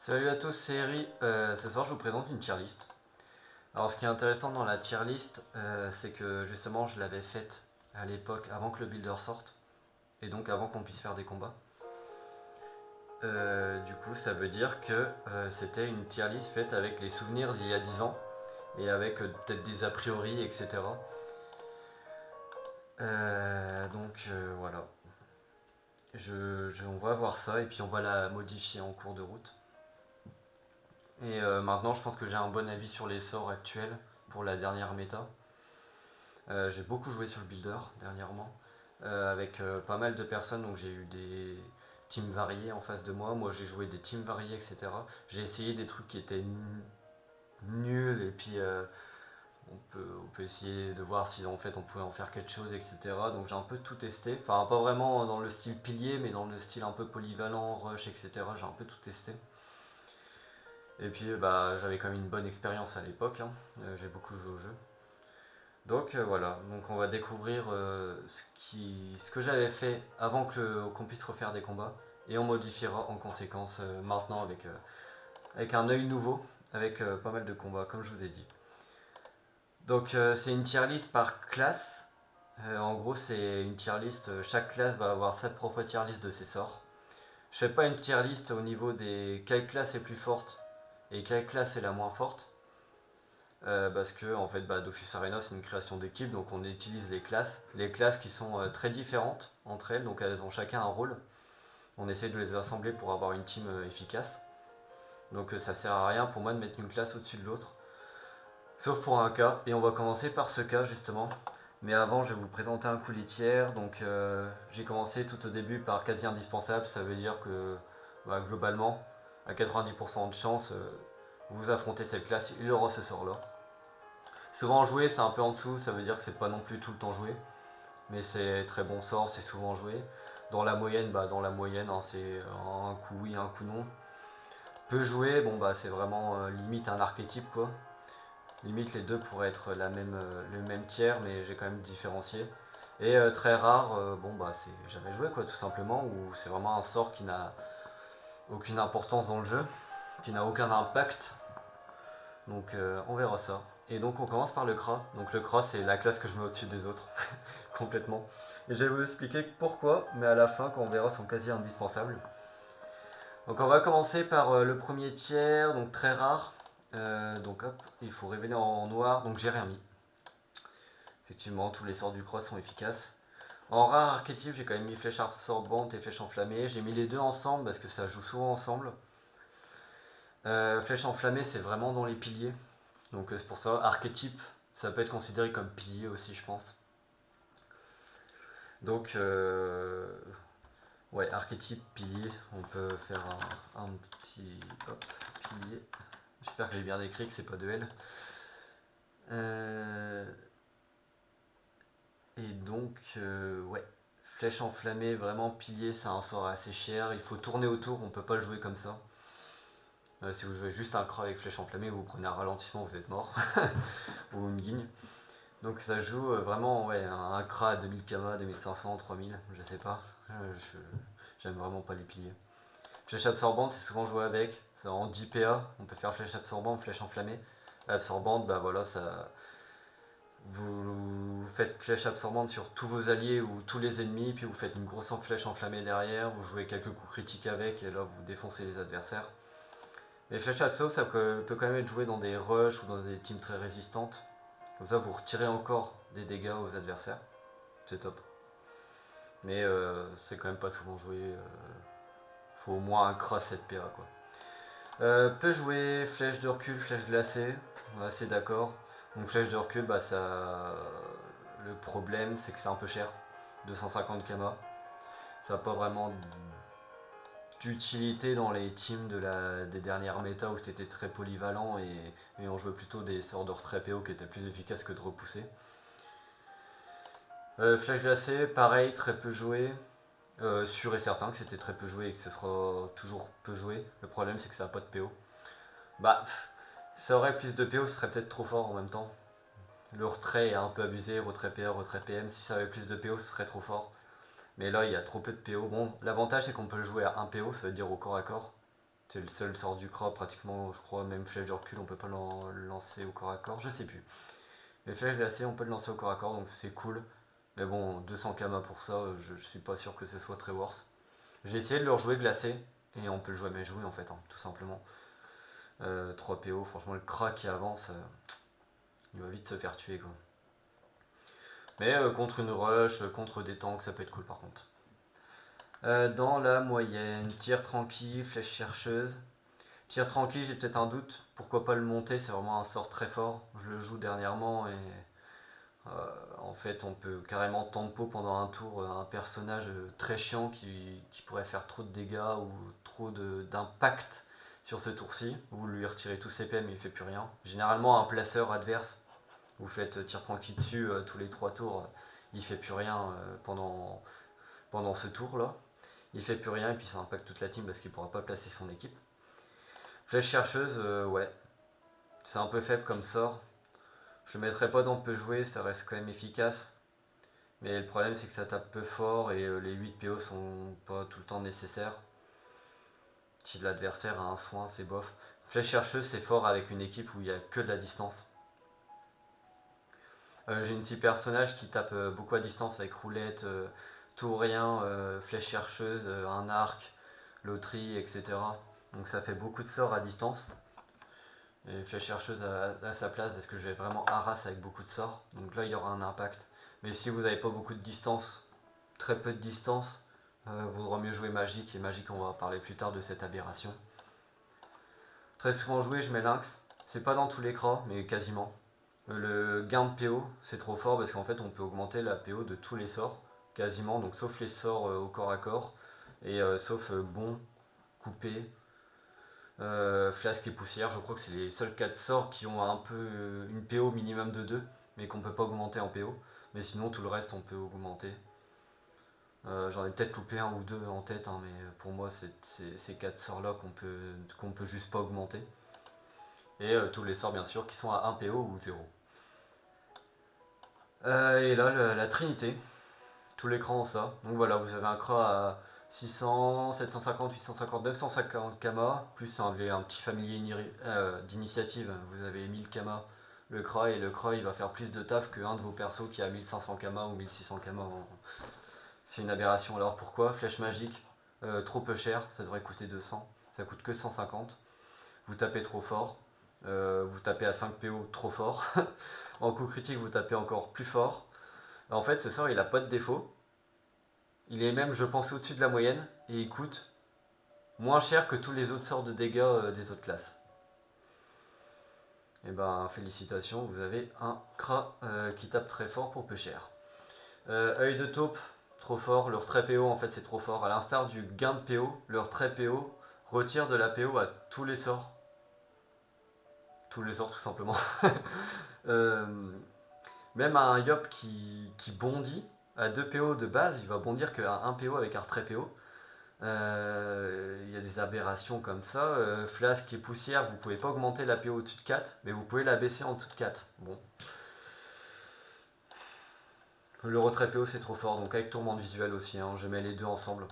Salut à tous, c'est Eri. Ce soir, je vous présente une tier list. Alors, ce qui est intéressant dans la tier list, c'est que justement, je l'avais faite à l'époque avant que le builder sorte, et donc avant qu'on puisse faire des combats. Du coup, ça veut dire que c'était une tier list faite avec les souvenirs d'il y a 10 ans, et avec peut-être des a priori, etc. Voilà. On va voir ça, et puis on va la modifier en cours de route. Et maintenant, je pense que j'ai un bon avis sur les sorts actuels pour la dernière méta. J'ai beaucoup joué sur le builder dernièrement, avec pas mal de personnes, donc j'ai eu des teams variés en face de moi. Moi j'ai joué des teams variés, etc. J'ai essayé des trucs qui étaient nuls, et puis on peut essayer de voir si en fait on pouvait en faire quelque chose, etc. Donc j'ai un peu tout testé. Enfin, pas vraiment dans le style pilier, mais dans le style un peu polyvalent, rush, etc. J'ai un peu tout testé. Et puis bah, j'avais quand même une bonne expérience à l'époque, hein. J'ai beaucoup joué au jeu. Donc voilà, donc on va découvrir ce que j'avais fait avant qu'on puisse refaire des combats, et on modifiera en conséquence maintenant avec un œil nouveau, avec pas mal de combats comme je vous ai dit. Donc c'est une tier list par classe. En gros c'est une tier list, chaque classe va avoir sa propre tier list de ses sorts. Je fais pas une tier list au niveau des quelle classe est plus forte et quelle classe est la moins forte. Parce que en fait, Dofus Arena c'est une création d'équipe, donc on utilise les classes qui sont très différentes entre elles, donc elles ont chacun un rôle. On essaye de les assembler pour avoir une team efficace. Donc ça sert à rien pour moi de mettre une classe au-dessus de l'autre, sauf pour un cas, et on va commencer par ce cas justement. Mais avant, je vais vous présenter un coup les tiers. Donc j'ai commencé tout au début par quasi indispensable, ça veut dire que globalement, à 90% de chance, vous affrontez cette classe, il aura ce sort là. Souvent joué, c'est un peu en dessous, ça veut dire que c'est pas non plus tout le temps joué. Mais c'est très bon sort, c'est souvent joué. Dans la moyenne, hein, c'est un coup oui, un coup non. Peu joué, bon bah c'est vraiment limite un archétype quoi. Limite les deux pourraient être le même tiers, mais j'ai quand même différencié. Et très rare, bon bah c'est jamais joué quoi tout simplement, ou c'est vraiment un sort qui n'a aucune importance dans le jeu, qui n'a aucun impact. Donc on verra ça. Et donc on commence par le Kra. Donc le Kra c'est la classe que je mets au-dessus des autres, complètement. Et je vais vous expliquer pourquoi, mais à la fin quand on verra son quasi indispensable. Donc on va commencer par le premier tiers, donc très rare. Donc hop, il faut révéler en noir, donc j'ai rien mis. Effectivement, tous les sorts du cross sont efficaces. En rare archétype, j'ai quand même mis flèche absorbante et flèche enflammée. J'ai mis les deux ensemble parce que ça joue souvent ensemble. Flèche enflammée, c'est vraiment dans les piliers. Donc c'est pour ça, archétype, ça peut être considéré comme pilier aussi, je pense. Donc, ouais, archétype, pilier, on peut faire un petit hop, pilier. J'espère que j'ai bien décrit, que c'est pas de L. Et donc, ouais, flèche enflammée, vraiment pilier, c'est un sort assez cher. Il faut tourner autour, on peut pas le jouer comme ça. Si vous jouez juste un Kra avec flèche enflammée, vous prenez un ralentissement, vous êtes mort. Ou une guigne. Donc ça joue vraiment, ouais, un Kra à 2000 kama, 2500, 3000, je sais pas. J'aime vraiment pas les piliers. Flèche absorbante, c'est souvent joué avec. C'est en 10 PA, on peut faire flèche absorbante, flèche enflammée. Absorbante, bah voilà, ça. Vous faites flèche absorbante sur tous vos alliés ou tous les ennemis, puis vous faites une grosse flèche enflammée derrière, vous jouez quelques coups critiques avec, et là vous défoncez les adversaires. Les flèches abso, ça peut quand même être joué dans des rushs ou dans des teams très résistantes. Comme ça, vous retirez encore des dégâts aux adversaires. C'est top. Mais c'est quand même pas souvent joué. Faut au moins un cross 7 PA quoi. Peut jouer flèche de recul, flèche glacée. Assez d'accord. Donc flèche de recul, bah ça. Le problème c'est que c'est un peu cher. 250 kama. Ça n'a pas vraiment d'utilité dans les teams des dernières méta où c'était très polyvalent, et on jouait plutôt des sorts de retrait PO qui étaient plus efficaces que de repousser. Flèche glacée, pareil, très peu joué. Sûr et certain que c'était très peu joué et que ce sera toujours peu joué. Le problème c'est que ça n'a pas de PO. Bah, ça aurait plus de PO, ce serait peut-être trop fort en même temps. Le retrait est un peu abusé, retrait PA, retrait PM. Si ça avait plus de PO, ce serait trop fort. Mais là, il y a trop peu de PO. Bon, l'avantage c'est qu'on peut le jouer à 1 PO, ça veut dire au corps à corps. C'est le seul sort du CRA pratiquement, je crois, même flèche de recul, on peut pas le lancer au corps à corps, je sais plus. Les flèches glacées, on peut le lancer au corps à corps, donc c'est cool. Mais bon, 200 kama pour ça, je suis pas sûr que ce soit très worse. J'ai essayé de le rejouer glacé, et on peut le jouer jouer en fait, hein, tout simplement. 3 PO, franchement, le CRA qui avance, il va vite se faire tuer quoi. Mais contre une rush, contre des tanks, ça peut être cool par contre. Dans la moyenne, tir tranquille, flèche chercheuse. Tir tranquille, j'ai peut-être un doute. Pourquoi pas le monter, c'est vraiment un sort très fort. Je le joue dernièrement et en fait on peut carrément tempo pendant un tour un personnage très chiant qui pourrait faire trop de dégâts ou trop d'impact sur ce tour-ci. Vous lui retirez tous ses PM mais il fait plus rien. Généralement un placeur adverse, vous faites tir tranquille dessus tous les 3 tours, il fait plus rien pendant ce tour là. Il fait plus rien et puis ça impacte toute la team parce qu'il pourra pas placer son équipe. Flèche chercheuse, ouais. C'est un peu faible comme sort. Je ne mettrai pas dans peu jouer, ça reste quand même efficace. Mais le problème c'est que ça tape peu fort et les 8 PO sont pas tout le temps nécessaires. Si l'adversaire a un soin, c'est bof. Flèche chercheuse, c'est fort avec une équipe où il n'y a que de la distance. J'ai une 6 personnages qui tape beaucoup à distance avec roulette, tout ou rien, flèche chercheuse, un arc, loterie, etc. Donc ça fait beaucoup de sorts à distance. Et flèche chercheuse à sa place parce que je vais vraiment harass avec beaucoup de sorts. Donc là il y aura un impact. Mais si vous n'avez pas beaucoup de distance, très peu de distance, vaudra mieux jouer magique. Et magique on va parler plus tard de cette aberration. Très souvent joué je mets lynx. C'est pas dans tous les cras mais quasiment. Le gain de PO c'est trop fort parce qu'en fait on peut augmenter la PO de tous les sorts. Quasiment, donc sauf les sorts au corps à corps. Et sauf bon, coupé, flasque et poussière, je crois que c'est les seuls 4 sorts qui ont un peu une PO minimum de 2, mais qu'on peut pas augmenter en PO. Mais sinon, tout le reste, on peut augmenter. J'en ai peut-être loupé un ou deux en tête, hein, mais pour moi, c'est ces 4 sorts-là qu'on peut juste pas augmenter. Et tous les sorts, bien sûr, qui sont à 1 PO ou 0. Et là, la Trinité. Tout l'écran en ça. Donc voilà, vous avez un CRA à 600, 750, 850, 950 kama, plus un petit familier d'initiative, vous avez 1000 kama le CRA, et le CRA il va faire plus de taf qu'un de vos persos qui a 1500 kama ou 1600 kama. C'est une aberration. Alors pourquoi? Flèche magique, trop peu cher, ça devrait coûter 200, ça coûte que 150. Vous tapez trop fort, vous tapez à 5 PO trop fort. En coup critique, vous tapez encore plus fort. En fait, ce sort il a pas de défaut. Il est même, je pense, au-dessus de la moyenne et il coûte moins cher que tous les autres sorts de dégâts des autres classes. Et ben, félicitations, vous avez un CRA qui tape très fort pour peu cher. Œil de taupe, trop fort. Leur trait PO, en fait, c'est trop fort. À l'instar du gain de PO, leur trait PO retire de la PO à tous les sorts. Tous les sorts, tout simplement. Euh, Même un Yop qui bondit à 2 PO de base, il va bondir qu'à 1 PO avec un retrait PO. Il y a des aberrations comme ça. Flasque et poussière, vous pouvez pas augmenter la PO au-dessus de 4, mais vous pouvez la baisser en dessous de 4. Bon. Le retrait PO c'est trop fort, donc avec tourmente visuelle aussi, hein, je mets les deux ensemble.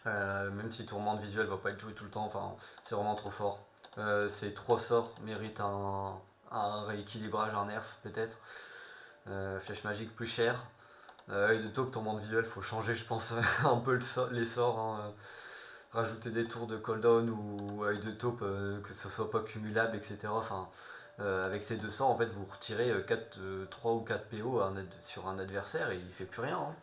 Même si tourmente visuelle va pas être joué tout le temps, enfin, c'est vraiment trop fort. Ces 3 sorts méritent un rééquilibrage, un nerf peut-être. Flèche magique plus cher. Œil de taupe, tourmente visuelle, faut changer je pense un peu les sorts. Hein. Rajouter des tours de cooldown ou œil de taupe, que ce soit pas cumulable, etc. Enfin, avec ces 200, en fait, vous retirez 3 ou 4 PO sur un adversaire et il fait plus rien. Hein.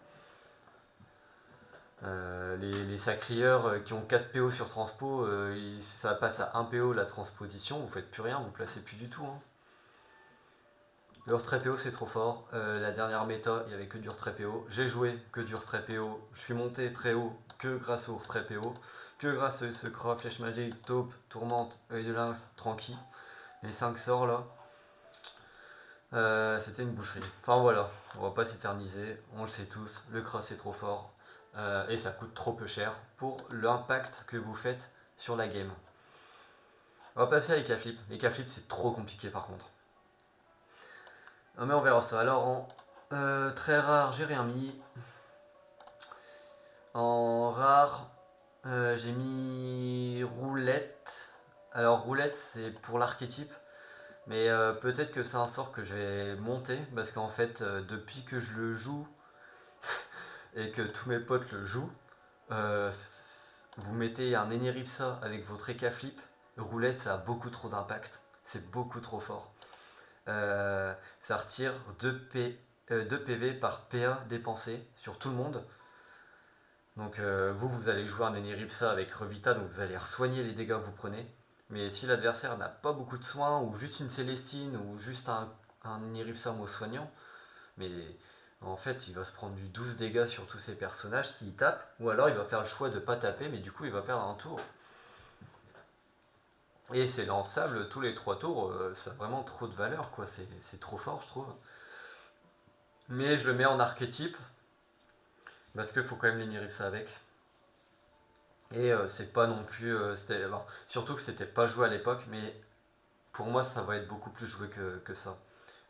Les sacrieurs qui ont 4 PO sur transpo, ça passe à 1 PO la transposition, vous faites plus rien, vous placez plus du tout. Hein. Le retrait PO c'est trop fort. La dernière méta, il n'y avait que du retrait PO. J'ai joué que du retrait PO. Je suis monté très haut que grâce au retrait PO. Que grâce à ce CRA, flèche magique, taupe, tourmente, œil de lynx, tranquille. Les 5 sorts là. C'était une boucherie. Enfin voilà, on va pas s'éterniser. On le sait tous, le CRA c'est trop fort. Et ça coûte trop peu cher pour l'impact que vous faites sur la game. On va passer à les K-flip. Les K-flip c'est trop compliqué par contre. Non mais on verra ça. Alors en très rare, j'ai rien mis. En rare, J'ai mis roulette. Alors roulette c'est pour l'archétype, mais peut-être que c'est un sort que je vais monter, parce qu'en fait depuis que je le joue et que tous mes potes le jouent, vous mettez un Eneripsa avec votre Eka Flip, roulette ça a beaucoup trop d'impact, c'est beaucoup trop fort. Ça retire 2 PV par PA dépensé sur tout le monde. Donc vous allez jouer un Eneripsa avec Revita, donc vous allez soigner les dégâts que vous prenez. Mais si l'adversaire n'a pas beaucoup de soins, ou juste une Célestine, ou juste un Eneripsa mot soignant, mais en fait il va se prendre du 12 dégâts sur tous ses personnages s'il tape, ou alors il va faire le choix de pas taper, mais du coup il va perdre un tour. Et c'est lançable tous les 3 tours, ça a vraiment trop de valeur, quoi. C'est trop fort je trouve. Mais je le mets en archétype, parce qu'il faut quand même l'Eniripsa avec. Et c'est pas non plus. Bon, surtout que c'était pas joué à l'époque, mais pour moi ça va être beaucoup plus joué que ça.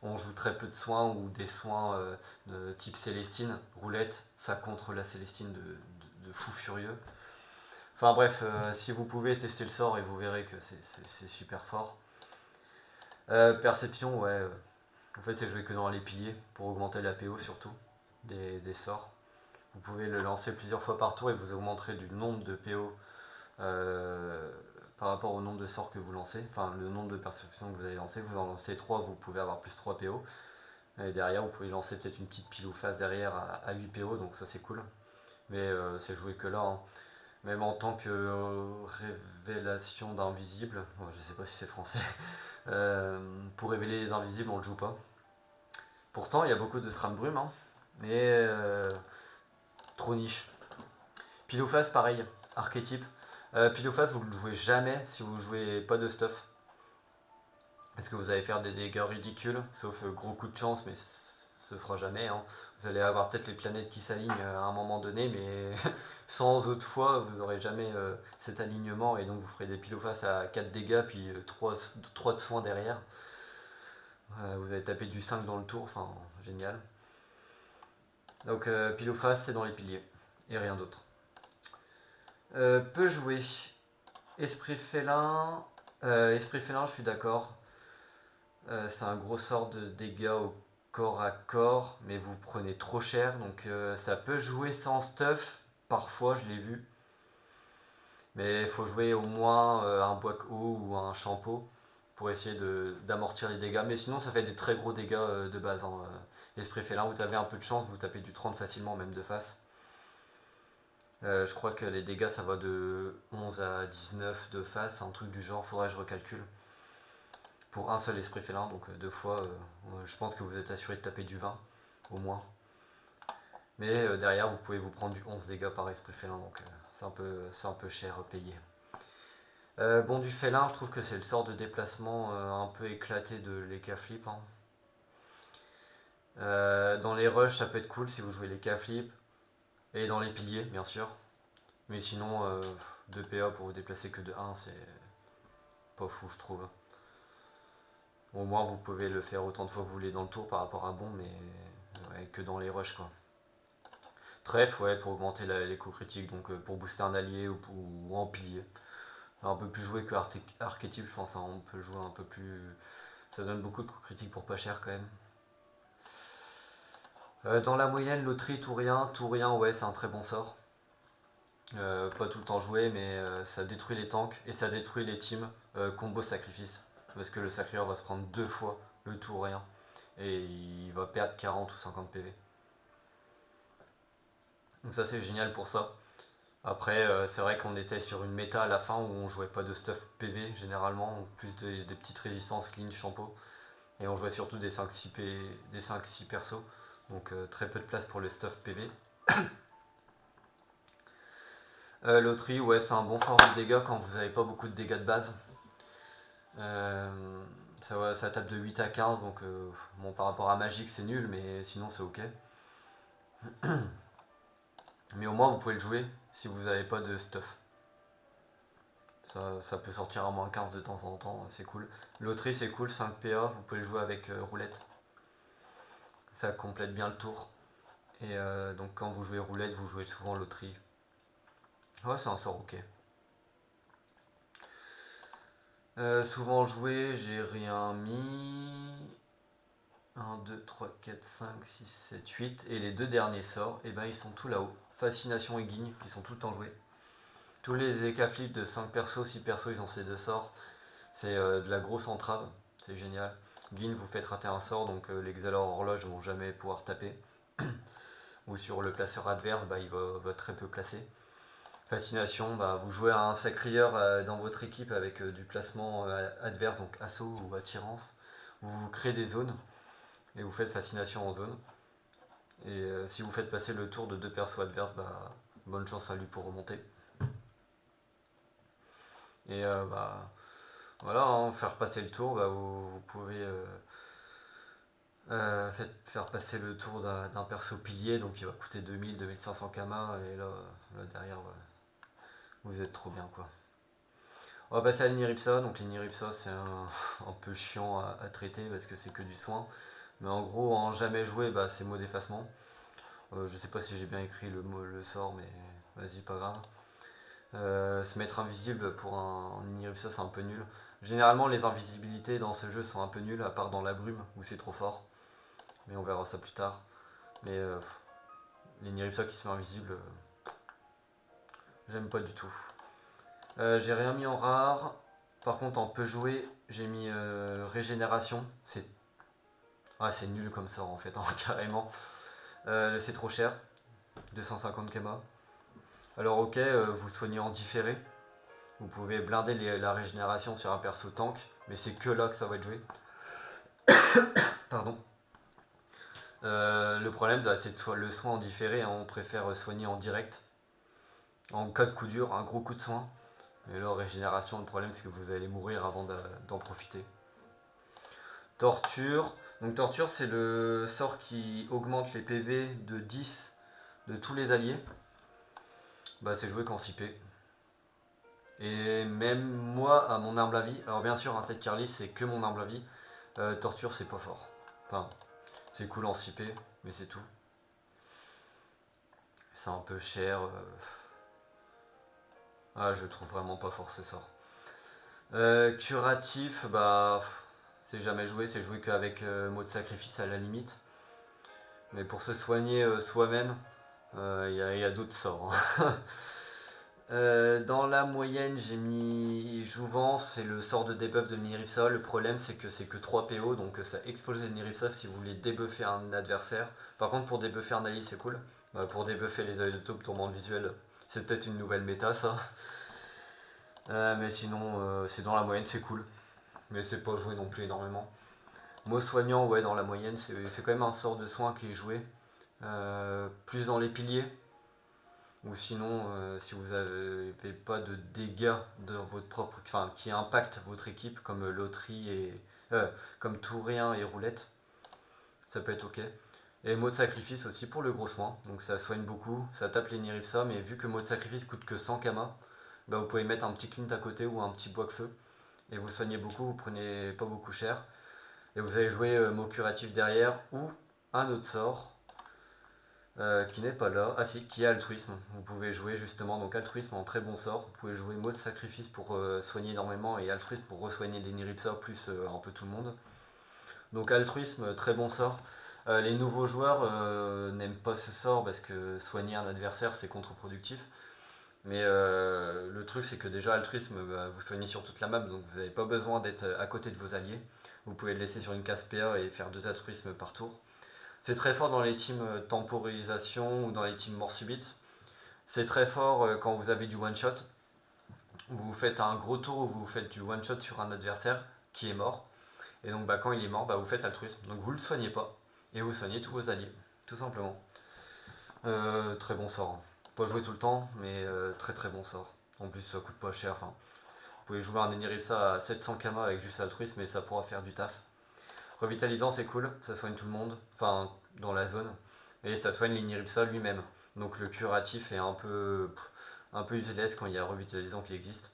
On joue très peu de soins ou des soins de type Célestine, roulette, ça contre la Célestine de fou furieux. Enfin bref, si vous pouvez tester le sort et vous verrez que c'est super fort. Perception, ouais. En fait, c'est joué que dans les piliers pour augmenter la PO surtout des sorts. Vous pouvez le lancer plusieurs fois par tour et vous augmenterez du nombre de PO euh, par rapport au nombre de sorts que vous lancez. Enfin, le nombre de perceptions que vous allez lancer. Vous en lancez 3, vous pouvez avoir plus 3 PO. Et derrière, vous pouvez lancer peut-être une petite pile ou face derrière à 8 PO, donc ça c'est cool. Mais c'est joué que là, hein. Même en tant que révélation d'invisible, bon, je sais pas si c'est français, pour révéler les invisibles, on le joue pas. Pourtant, il y a beaucoup de Strandbrume, hein, mais trop niche. Pile ou face, pareil, archétype. Pile ou face, vous le jouez jamais si vous jouez pas de stuff. Parce que vous allez faire des dégâts ridicules, sauf gros coup de chance, mais ce sera jamais, hein. Vous allez avoir peut-être les planètes qui s'alignent à un moment donné, mais sans autre fois, vous n'aurez jamais cet alignement, et donc vous ferez des pile ou face à 4 dégâts, puis 3 de soins derrière. Vous allez taper du 5 dans le tour, enfin génial. Donc pile ou face, c'est dans les piliers, et rien d'autre. Peut jouer. Esprit félin. Esprit félin, je suis d'accord. C'est un gros sort de dégâts au corps à corps, mais vous prenez trop cher, donc ça peut jouer sans stuff. Parfois, je l'ai vu. Mais il faut jouer au moins un Bois-Haut ou un Champeau pour essayer d'amortir les dégâts. Mais sinon, ça fait des très gros dégâts de base, hein. Esprit félin, vous avez un peu de chance, vous tapez du 30 facilement, même de face. Je crois que les dégâts ça va de 11 à 19 de face, un truc du genre, faudrait que je recalcule. Pour un seul esprit félin, donc 2 fois, je pense que vous êtes assuré de taper du 20 au moins. Mais derrière vous pouvez vous prendre du 11 dégâts par esprit félin, donc c'est un peu cher payé. Bon, du félin, je trouve que c'est le sort de déplacement un peu éclaté de l'Eka Flip, hein. Dans les rushs ça peut être cool si vous jouez l'Eka Flip. Et dans les piliers bien sûr. Mais sinon 2 PA pour vous déplacer que de 1 c'est pas fou je trouve. Au moins vous pouvez le faire autant de fois que vous voulez dans le tour par rapport à bon, mais ouais, que dans les rushs quoi. Trèfle, ouais, pour augmenter les coups critiques, donc pour booster un allié ou en pilier. Un peu plus joué que archétype, je pense, hein, on peut jouer un peu plus. Ça donne beaucoup de coups critiques pour pas cher quand même. Dans la moyenne, loterie, tout rien, ouais, c'est un très bon sort. Pas tout le temps joué, mais ça détruit les tanks et ça détruit les teams combo sacrifice. Parce que le sacrifieur va se prendre 2 fois le tout ou rien. Et il va perdre 40 ou 50 PV. Donc ça c'est génial pour ça. Après c'est vrai qu'on était sur une méta à la fin où on jouait pas de stuff PV généralement, plus des petites résistances clean shampoo. Et on jouait surtout des 5-6 persos. Donc très peu de place pour le stuff PV. Loterie, ouais, c'est un bon sort de dégâts quand vous avez pas beaucoup de dégâts de base. Ça tape de 8 à 15, donc bon, par rapport à Magique c'est nul, mais sinon c'est ok. Mais au moins vous pouvez le jouer si vous n'avez pas de stuff. Ça peut sortir à moins 15 de temps en temps, c'est cool. Loterie c'est cool, 5 PA, vous pouvez jouer avec roulette. Ça complète bien le tour. Et donc quand vous jouez roulette, vous jouez souvent loterie. Ouais, c'est un sort ok. Souvent joué, j'ai rien mis. Un 2 3 4 5 6 7 8. Et les deux derniers sorts, et ben ils sont tout là-haut. Fascination et Guigne, qui sont tout le temps joués. Tous les écaflips de 5 persos, 6 persos, ils ont ces deux sorts. C'est de la grosse entrave, c'est génial. Guigne vous faites rater un sort, donc les Xalor horloges vont jamais pouvoir taper. Ou sur le placeur adverse, bah, il va très peu placer. Fascination, bah, vous jouez à un sacrieur dans votre équipe avec du placement adverse, donc assaut ou attirance. Vous créez des zones et vous faites fascination en zone. Et si vous faites passer le tour de deux persos adverses, bah, bonne chance à lui pour remonter. Et bah, voilà, hein, faire passer le tour, bah, vous pouvez faire passer le tour d'un perso pilier, donc il va coûter 2000-2500 kama, et là derrière, vous êtes trop bien quoi. On va passer à l'Iniripsa. Donc l'Iniripsa c'est un peu chiant à traiter parce que c'est que du soin. Mais en gros, en jamais joué, bah, c'est mot d'effacement. Je sais pas si j'ai bien écrit le sort, mais vas-y, pas grave. Se mettre invisible pour un Iniripsa, c'est un peu nul. Généralement, les invisibilités dans ce jeu sont un peu nulles, à part dans la brume où c'est trop fort. Mais on verra ça plus tard. Mais l'Iniripsa qui se met invisible, j'aime pas du tout. J'ai rien mis en rare. Par contre, en peu joué, j'ai mis régénération. C'est nul comme sort en fait, hein, carrément. C'est trop cher, 250 kama. Alors ok, vous soignez en différé. Vous pouvez blinder la régénération sur un perso tank, mais c'est que là que ça va être joué. Pardon. Le problème, bah, c'est le soin en différé, hein, on préfère soigner en direct. En cas de coup dur, un gros coup de soin. Mais là, régénération, le problème c'est que vous allez mourir avant d'en profiter. Torture. Donc torture, c'est le sort qui augmente les PV de 10 de tous les alliés. Bah, c'est joué qu'en 6P. Et même moi, à mon humble avis, alors bien sûr, un set Carly, c'est que mon humble avis, torture, c'est pas fort. Enfin, c'est cool en 6P, mais c'est tout. C'est un peu cher. Ah, je trouve vraiment pas fort ce sort. Curatif, bah, c'est jamais joué, c'est joué qu'avec mot de sacrifice à la limite. Mais pour se soigner soi-même, il y a d'autres sorts, hein. Dans la moyenne, j'ai mis Jouvence, c'est le sort de debuff de Niripsa. Le problème, c'est que 3 PO, donc ça explose les Niripsa si vous voulez débuffer un adversaire. Par contre, pour débuffer un allié, c'est cool. Pour débuffer les œils de taupe tourmente visuelle, c'est peut-être une nouvelle méta, ça. Mais sinon, c'est dans la moyenne, c'est cool. Mais c'est pas joué non plus énormément. Mot soignant, ouais, dans la moyenne, c'est quand même un sort de soin qui est joué. Plus dans les piliers. Ou sinon, si vous n'avez pas de dégâts de votre propre, enfin, qui impactent votre équipe, comme loterie et comme Tourien et roulette, ça peut être ok. Et mot de sacrifice aussi pour le gros soin, donc ça soigne beaucoup, ça tape les Niripsa, mais vu que mot de sacrifice coûte que 100 kama, bah vous pouvez mettre un petit clint à côté ou un petit bois de feu, et vous soignez beaucoup, vous prenez pas beaucoup cher, et vous allez jouer mot curatif derrière, ou un autre sort, qui n'est pas là. Ah si, qui est altruisme. Vous pouvez jouer justement donc altruisme en très bon sort. Vous pouvez jouer mot de sacrifice pour soigner énormément et altruisme pour re-soigner des Niripsa plus un peu tout le monde. Donc altruisme, très bon sort. Les nouveaux joueurs n'aiment pas ce sort parce que soigner un adversaire c'est contre-productif. Mais le truc c'est que déjà altruisme, bah, vous soignez sur toute la map donc vous n'avez pas besoin d'être à côté de vos alliés. Vous pouvez le laisser sur une case PA et faire 2 altruismes par tour. C'est très fort dans les teams temporisation ou dans les teams mort subite. C'est très fort quand vous avez du one shot. Vous faites un gros tour où vous faites du one shot sur un adversaire qui est mort. Et donc bah, quand il est mort, bah, vous faites altruisme. Donc vous le soignez pas. Et vous soignez tous vos alliés. Tout simplement. Très bon sort, hein. Pas jouer tout le temps, mais très très bon sort. En plus ça coûte pas cher. Enfin, vous pouvez jouer un Eniripsa à 700 kama avec juste altruisme et ça pourra faire du taf. Revitalisant c'est cool, ça soigne tout le monde. Enfin, dans la zone. Et ça soigne l'Iniripsa lui-même. Donc le curatif est un peu useless quand il y a revitalisant qui existe.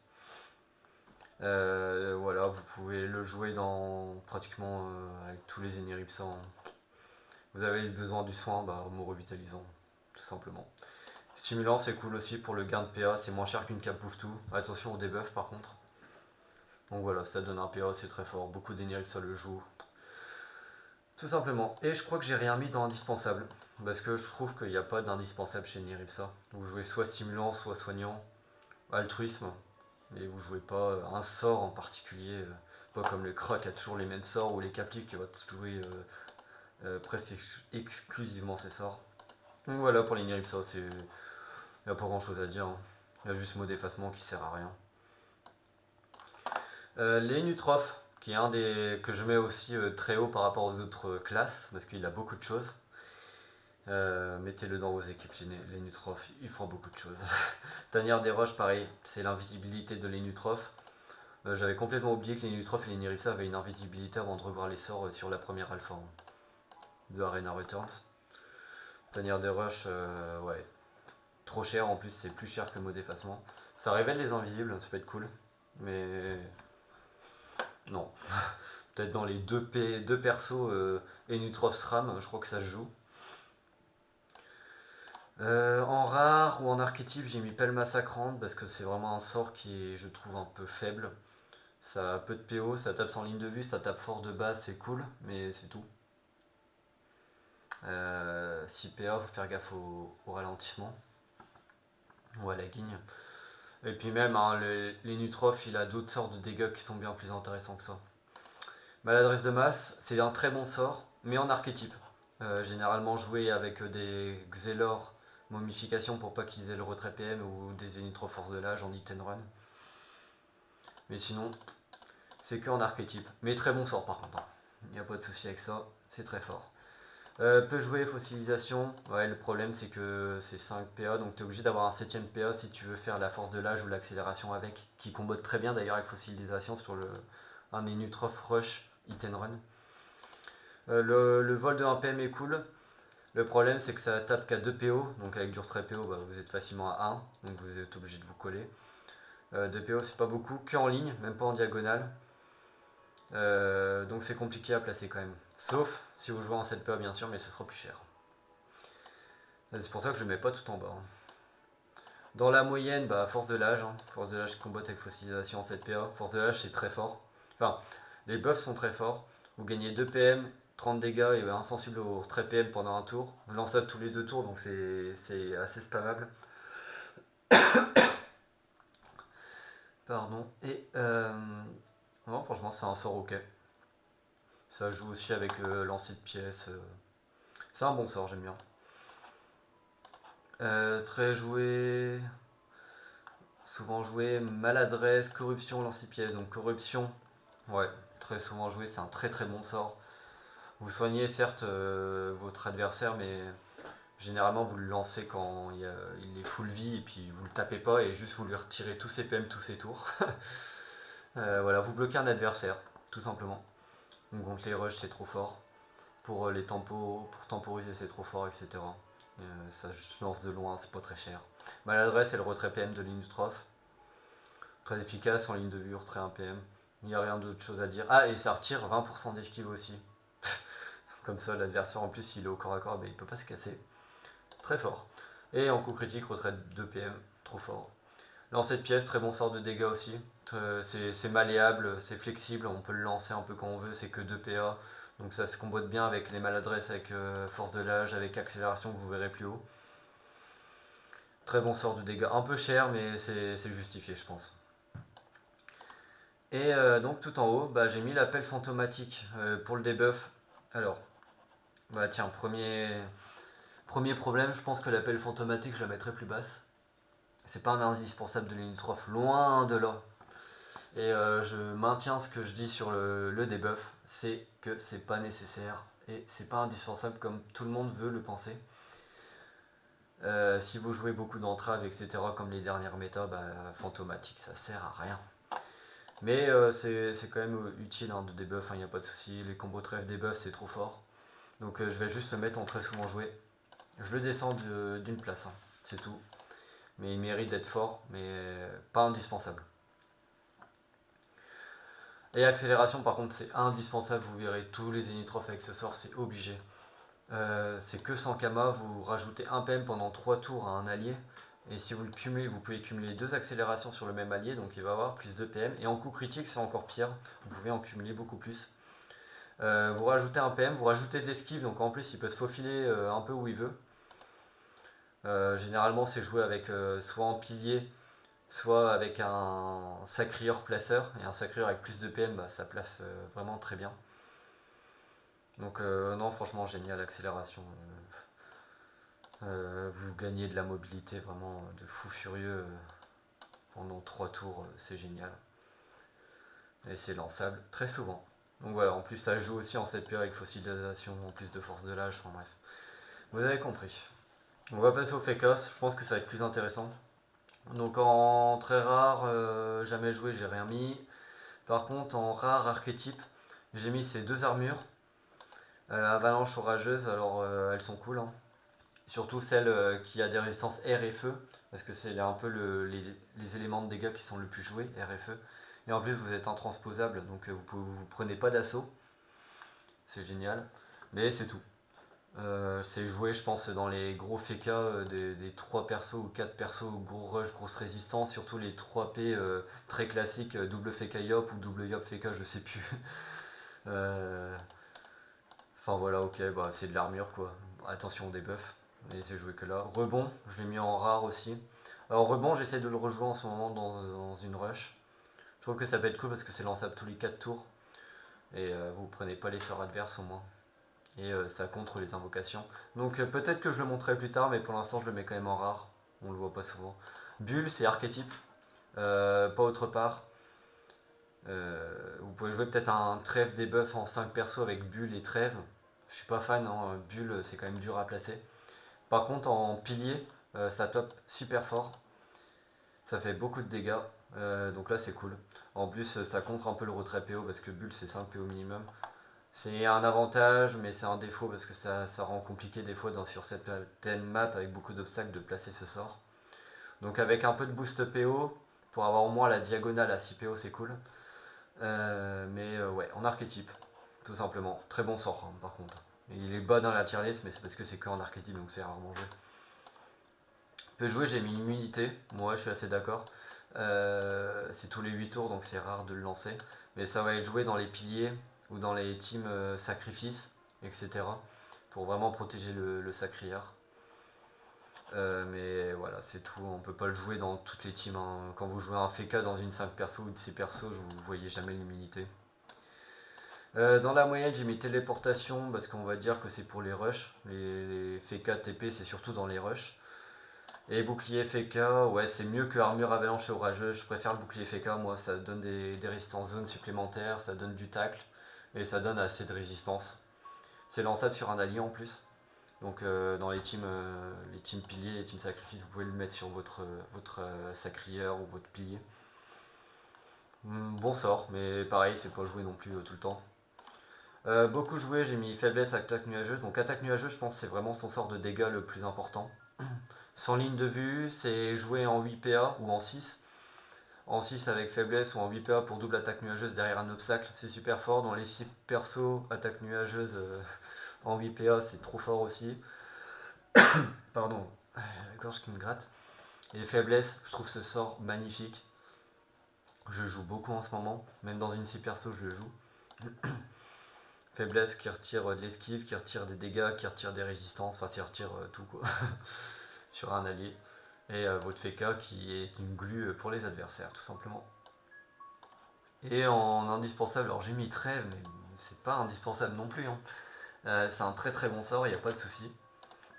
Voilà, vous pouvez le jouer dans pratiquement avec tous les Iniripsa, hein. Vous avez besoin du soin, bah, mot revitalisant, tout simplement. Stimulant c'est cool aussi pour le gain de PA, c'est moins cher qu'une cape bouffe tout. Attention au debuff par contre. Donc voilà, ça donne un PA, c'est très fort, beaucoup d'énergie ça le joue. Tout simplement. Et je crois que j'ai rien mis dans indispensable. Parce que je trouve qu'il n'y a pas d'indispensable chez Niripsa. Vous jouez soit stimulant, soit soignant. Altruisme. Mais vous jouez pas un sort en particulier. Pas comme le crack a toujours les mêmes sorts ou les captifs qui vont jouer presque exclusivement ces sorts. Donc voilà pour les Niripsa, il n'y a pas grand chose à dire. Hein. Il y a juste mot d'effacement qui sert à rien. Les Nutrophes, qui est un des que je mets aussi très haut par rapport aux autres classes, parce qu'il a beaucoup de choses. Mettez-le dans vos équipes, les Nutrophes, il fera beaucoup de choses. Tanière des Roches, pareil, c'est l'invisibilité de les Nutrophes. J'avais complètement oublié que les Nutrophes et les Niripsa avaient une invisibilité avant de revoir les sorts sur la première alpha de Arena Returns. Tanière des Roches, ouais, trop cher en plus, c'est plus cher que mot d'effacement. Ça révèle les invisibles, ça peut être cool, mais non. Peut-être dans les deux persos et Nutroph SRAM, je crois que ça se joue. En rare ou en archétype, j'ai mis Pelle Massacrante parce que c'est vraiment un sort qui est, je trouve, un peu faible. Ça a peu de PO, ça tape sans ligne de vue, ça tape fort de base, c'est cool, mais c'est tout. 6 PA, faut faire gaffe au ralentissement ou à la guigne. Et puis même, hein, les Nutroph, il a d'autres sorts de dégâts qui sont bien plus intéressants que ça. Maladresse de masse, c'est un très bon sort, mais en archétype. Généralement joué avec des Xelor momification pour pas qu'ils aient le retrait PM ou des Enitro force de l'âge en hit and run. Mais sinon, c'est que en archétype. Mais très bon sort par contre. Il n'y a pas de souci avec ça, c'est très fort. Peut jouer fossilisation. Ouais, le problème c'est que c'est 5 PA, donc tu es obligé d'avoir un 7ème PA si tu veux faire la force de l'âge ou l'accélération avec, qui combote très bien d'ailleurs avec fossilisation sur un Enutroph Rush hit and run. Le vol de 1 PM est cool. Le problème c'est que ça tape qu'à 2 PO, donc avec du retrait PO bah, vous êtes facilement à 1, donc vous êtes obligé de vous coller. 2 PO c'est pas beaucoup, que en ligne, même pas en diagonale. Donc c'est compliqué à placer quand même. Sauf si vous jouez en 7 PA bien sûr, mais ce sera plus cher. C'est pour ça que je ne le mets pas tout en bas. Hein. Dans la moyenne, bah, force de l'âge. Hein. Force de l'âge combat avec fossilisation en 7 PA. Force de l'âge c'est très fort. Enfin, les buffs sont très forts. Vous gagnez 2 PM, 30 dégâts et insensible au retrait PM pendant un tour. Lance-up tous les 2 tours, donc c'est assez spammable. Pardon. Et non, franchement, c'est un sort ok. Ça joue aussi avec lancer de pièces. C'est un bon sort, j'aime bien. Très joué. Souvent joué. Maladresse, corruption, lancer de pièces. Donc corruption, ouais, très souvent joué. C'est un très très bon sort. Vous soignez certes votre adversaire, mais généralement vous le lancez quand il est full vie et puis vous le tapez pas et juste vous lui retirez tous ses PM, tous ses tours. Voilà, vous bloquez un adversaire, tout simplement. Donc contre les rushs c'est trop fort. Pour les tempos, pour temporiser c'est trop fort, etc. Ça se lance de loin, c'est pas très cher. Maladresse et le retrait PM de Lindstroph. Très efficace en ligne de vue, retrait 1 PM. Il n'y a rien d'autre chose à dire. Ah, et ça retire 20% d'esquive aussi. Comme ça, l'adversaire en plus, s'il est au corps à corps, ben, il peut pas se casser. Très fort. Et en coup critique, retraite 2 PM, trop fort. Lancer de pièces, très bon sort de dégâts aussi. C'est malléable, c'est flexible, on peut le lancer un peu quand on veut, c'est que 2 PA. Donc ça se combote bien avec les maladresses, avec force de l'âge, avec accélération que vous verrez plus haut. Très bon sort de dégâts, un peu cher mais c'est justifié je pense. Et donc tout en haut, bah, j'ai mis l'appel fantomatique pour le debuff. Alors, bah tiens, premier problème, je pense que l'appel fantomatique je la mettrai plus basse. C'est pas un indispensable de l'Inustroph, loin de là. Et je maintiens ce que je dis sur le debuff, c'est que c'est pas nécessaire et c'est pas indispensable comme tout le monde veut le penser. Si vous jouez beaucoup d'entraves, etc., comme les dernières méta, bah, fantomatique ça sert à rien. Mais c'est quand même utile hein, de debuff, il n'y a pas de souci. Les combos trèfle debuff c'est trop fort. Donc je vais juste le mettre en très souvent joué. Je le descends d'une place, hein, c'est tout. Mais il mérite d'être fort, mais pas indispensable. Et accélération par contre c'est indispensable, vous verrez tous les Zénitrophes avec ce sort, c'est obligé. C'est que sans Kama, vous rajoutez 1 PM pendant 3 tours à un allié. Et si vous le cumulez, vous pouvez cumuler 2 accélérations sur le même allié, donc il va avoir plus de PM. Et en coup critique, c'est encore pire, vous pouvez en cumuler beaucoup plus. Vous rajoutez un PM, vous rajoutez de l'esquive, donc en plus il peut se faufiler un peu où il veut. Généralement c'est joué avec soit en pilier, soit avec un sacrieur placeur. Et un sacrieur avec plus de PM, bah, ça place vraiment très bien. Donc non, franchement génial, accélération. Vous gagnez de la mobilité vraiment de fou furieux pendant 3 tours, c'est génial. Et c'est lançable très souvent. Donc voilà, en plus ça joue aussi en 7P avec fossilisation, en plus de force de l'âge, enfin bref. Vous avez compris. On va passer au Fécos, je pense que ça va être plus intéressant. Donc en très rare, jamais joué, j'ai rien mis. Par contre en rare archétype, j'ai mis ces 2 armures. Avalanche orageuse, alors elles sont cool, hein. Surtout celle qui a des résistances air et feu, parce que c'est un peu les éléments de dégâts qui sont le plus joués, air et feu. Et en plus vous êtes intransposable, donc vous prenez pas d'assaut. C'est génial. Mais c'est tout. C'est joué, je pense, dans les gros FK des 3 persos ou 4 persos, gros rush, grosse résistance, surtout les 3 P très classiques, double FK Yop ou double Yop FK, je sais plus. Euh, Enfin voilà, ok, bah, c'est de l'armure quoi. Attention au debuff. Et c'est joué que là. Rebond, je l'ai mis en rare aussi. Alors rebond, j'essaie de le rejouer en ce moment dans une rush. Je trouve que ça peut être cool parce que c'est lançable tous les 4 tours. Et vous prenez pas les sorts adverses au moins. Et ça contre les invocations. Donc peut-être que je le montrerai plus tard, mais pour l'instant je le mets quand même en rare. On le voit pas souvent. Bulle, c'est archétype. Pas autre part. Vous pouvez jouer peut-être un trèfle debuff en 5 persos avec Bulle et trèfle. Je suis pas fan, hein. Bulle c'est quand même dur à placer. Par contre en pilier, ça top super fort. Ça fait beaucoup de dégâts. Donc là c'est cool. En plus ça contre un peu le retrait PO parce que Bulle c'est 5 PO minimum. C'est un avantage, mais c'est un défaut parce que ça rend compliqué des fois sur certaines maps avec beaucoup d'obstacles de placer ce sort. Donc avec un peu de boost PO, pour avoir au moins la diagonale à 6 PO, c'est cool. Ouais, en archétype, tout simplement. Très bon sort hein, par contre. Il est bas dans la tier list, mais c'est parce que c'est que en archétype, donc c'est rarement joué. Peut jouer, j'ai mis immunité. Moi, je suis assez d'accord. C'est tous les 8 tours, donc c'est rare de le lancer. Mais ça va être joué dans les piliers ou dans les teams sacrifices, etc. Pour vraiment protéger le sacrieur. Mais voilà, c'est tout. On peut pas le jouer dans toutes les teams, hein. Quand vous jouez un FK dans une 5 perso ou de 6 persos, vous voyez jamais l'immunité. Dans la moyenne, j'ai mis téléportation parce qu'on va dire que c'est pour les rushs. Les FK TP, c'est surtout dans les rushs. Et bouclier FK, ouais, c'est mieux que armure avalanche et orageuse. Je préfère le bouclier FK, moi, ça donne des résistances zones supplémentaires, ça donne du tacle et ça donne assez de résistance. C'est lançable sur un allié en plus. Donc dans les teams piliers, les teams sacrifices, vous pouvez le mettre sur votre sacrieur ou votre pilier. Bon sort, mais pareil, c'est pas joué non plus tout le temps. Beaucoup joué, j'ai mis faiblesse, attaque nuageuse. Donc attaque nuageuse, je pense que c'est vraiment son sort de dégâts le plus important. Sans ligne de vue, c'est joué en 8 PA ou en 6. En 6 avec faiblesse ou en 8 PA pour double attaque nuageuse derrière un obstacle. C'est super fort. Dans les 6 persos, attaque nuageuse en 8 PA, c'est trop fort aussi. Pardon, la gorge qui me gratte. Et faiblesse, je trouve ce sort magnifique. Je joue beaucoup en ce moment. Même dans une 6 perso, je le joue. Faiblesse qui retire de l'esquive, qui retire des dégâts, qui retire des résistances, enfin qui retire tout quoi sur un allié. Et votre FK qui est une glue pour les adversaires tout simplement. Et en indispensable, alors j'ai mis trêve mais c'est pas indispensable non plus, hein. C'est un très très bon sort, il n'y a pas de souci.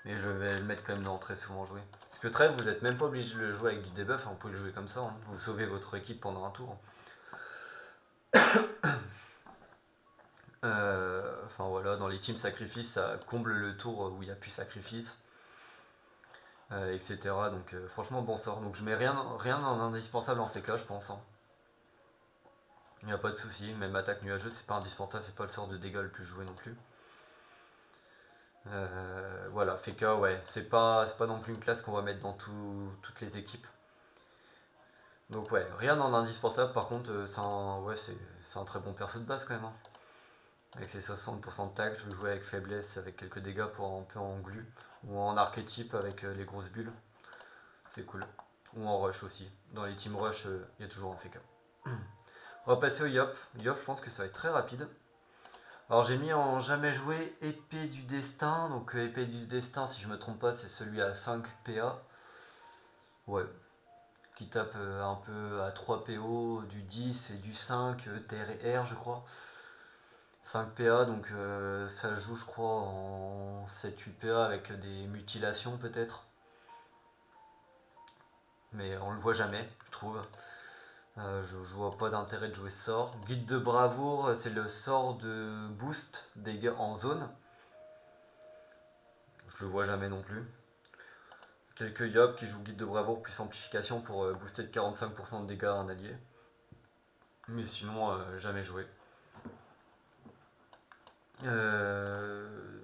Mais je vais le mettre quand même dans très souvent joué. Parce que trêve, vous n'êtes même pas obligé de le jouer avec du debuff, hein, vous pouvez le jouer comme ça, hein. Vous sauvez votre équipe pendant un tour. Enfin voilà, dans les teams sacrifice, ça comble le tour où il n'y a plus sacrifice, etc. Donc franchement bon sort. Donc je mets rien en indispensable en FK, je pense, hein. Il n'y a pas de souci, même attaque nuageuse, c'est pas indispensable, c'est pas le sort de dégâts le plus joué non plus. Voilà, FK, ouais, c'est pas non plus une classe qu'on va mettre dans toutes les équipes. Donc ouais, rien en indispensable, par contre, c'est un très bon perso de base quand même, hein. Avec ses 60% de tac, je veux jouer avec faiblesse, avec quelques dégâts pour un peu en glu. Ou en archétype avec les grosses bulles. C'est cool. Ou en rush aussi. Dans les team rush, il y a toujours un FK. On va passer au Yop. Yop, je pense que ça va être très rapide. Alors j'ai mis en jamais joué épée du destin. Donc épée du destin, si je me trompe pas, c'est celui à 5 PA. Ouais. Qui tape un peu à 3 PO, du 10 et du 5, TR et R je crois. 5 PA, donc ça joue je crois en 7-8 PA avec des mutilations peut-être. Mais on le voit jamais, je trouve. Je vois pas d'intérêt de jouer ce sort. Guide de bravoure, c'est le sort de boost dégâts en zone. Je le vois jamais non plus. Quelques Yop qui jouent guide de bravoure plus amplification pour booster de 45% de dégâts à un allié. Mais sinon, jamais joué. Euh,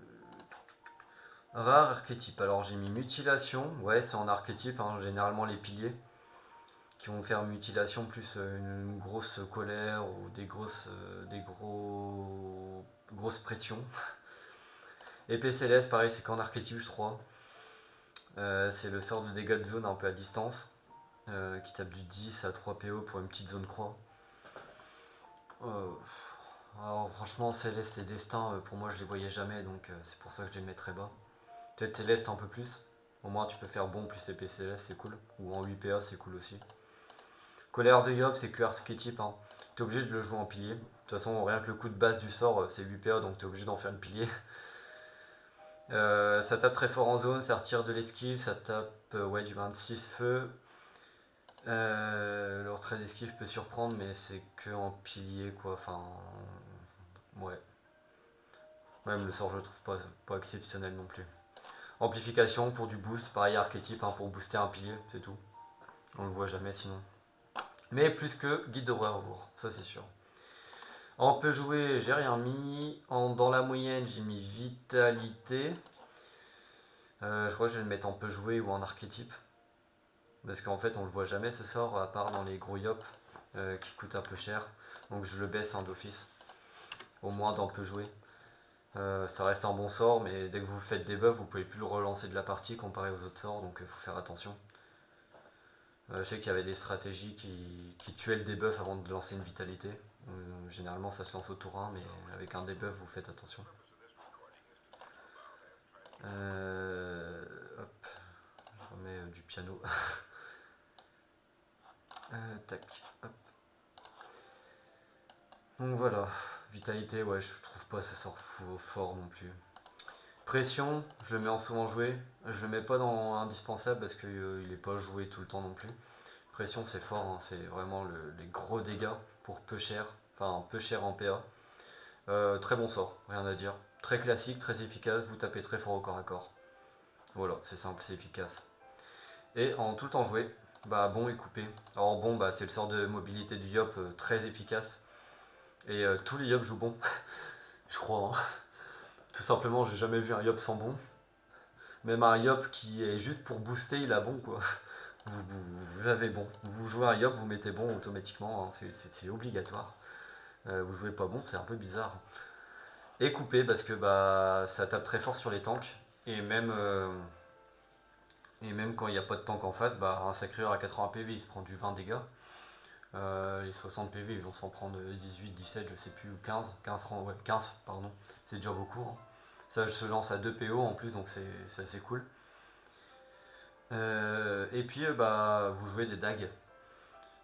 Rare archétype. Alors j'ai mis mutilation. Ouais, c'est en archétype, hein, généralement les piliers qui vont faire mutilation plus une grosse colère ou grosses pressions. Épée céleste, pareil, c'est qu'en archétype, je crois. C'est le sort de dégâts de zone un peu à distance, qui tape du 10 à 3 PO pour une petite zone croix. Euh, alors franchement, céleste et destin, pour moi, je les voyais jamais, donc c'est pour ça que je les mets très bas. Peut-être céleste un peu plus. Au moins, tu peux faire bon plus épée céleste, c'est cool. Ou en 8 PA, c'est cool aussi. Colère de Yop, c'est que archétype. Hein. T'es obligé de le jouer en pilier. De toute façon, rien que le coup de base du sort, c'est 8 PA, donc t'es obligé d'en faire le pilier. Ça tape très fort en zone, ça retire de l'esquive, ça tape ouais, du 26 feu. Le retrait d'esquive peut surprendre, mais c'est que en pilier quoi. Enfin, ouais. Même le sort, je le trouve pas exceptionnel non plus. Amplification pour du boost, pareil archétype hein, pour booster un pilier, c'est tout. On le voit jamais sinon. Mais plus que guide de bravoure, ça c'est sûr. On peut jouer, j'ai rien mis. Dans la moyenne, j'ai mis vitalité. Je crois que je vais le mettre en peu jouer ou en archétype. Parce qu'en fait, on le voit jamais ce sort, à part dans les gros yop qui coûtent un peu cher. Donc je le baisse d'office. Au moins dans peu jouer. Ça reste un bon sort, mais dès que vous faites des buffs, vous pouvez plus le relancer de la partie comparé aux autres sorts, donc il faut faire attention. Je sais qu'il y avait des stratégies qui tuaient le debuff avant de lancer une vitalité. Généralement ça se lance au tour 1, mais avec un debuff vous faites attention. Hop, je remets du piano. Tac, hop. Donc voilà, vitalité, ouais, je trouve pas ce sort fort non plus. Pression, je le mets en souvent joué. Je le mets pas dans indispensable parce qu'il est pas joué tout le temps non plus. Pression c'est fort, hein, c'est vraiment les gros dégâts pour peu cher, enfin peu cher en PA. Très bon sort, rien à dire. Très classique, très efficace, vous tapez très fort au corps à corps. Voilà, c'est simple, c'est efficace. Et en tout le temps joué, bah bon et coupé. Alors bon, bah c'est le sort de mobilité du Yop très efficace. Et tous les Yop jouent bon, je crois. Hein. Tout simplement, j'ai jamais vu un Yop sans bon. Même un Yop qui est juste pour booster, il a bon quoi. Vous avez bon. Vous jouez un Yop, vous mettez bon automatiquement, hein. C'est obligatoire. Vous jouez pas bon, c'est un peu bizarre. Et coupé parce que bah ça tape très fort sur les tanks. Et même quand il n'y a pas de tank en face, bah un sacreur à 80 PV il se prend du 20 dégâts. Les 60 PV ils vont s'en prendre 18, 17, je sais plus, ou 15, 15, ouais, 15 pardon. C'est déjà beaucoup. Hein. Ça se lance à 2 PO en plus donc c'est assez cool. Et puis bah vous jouez des dagues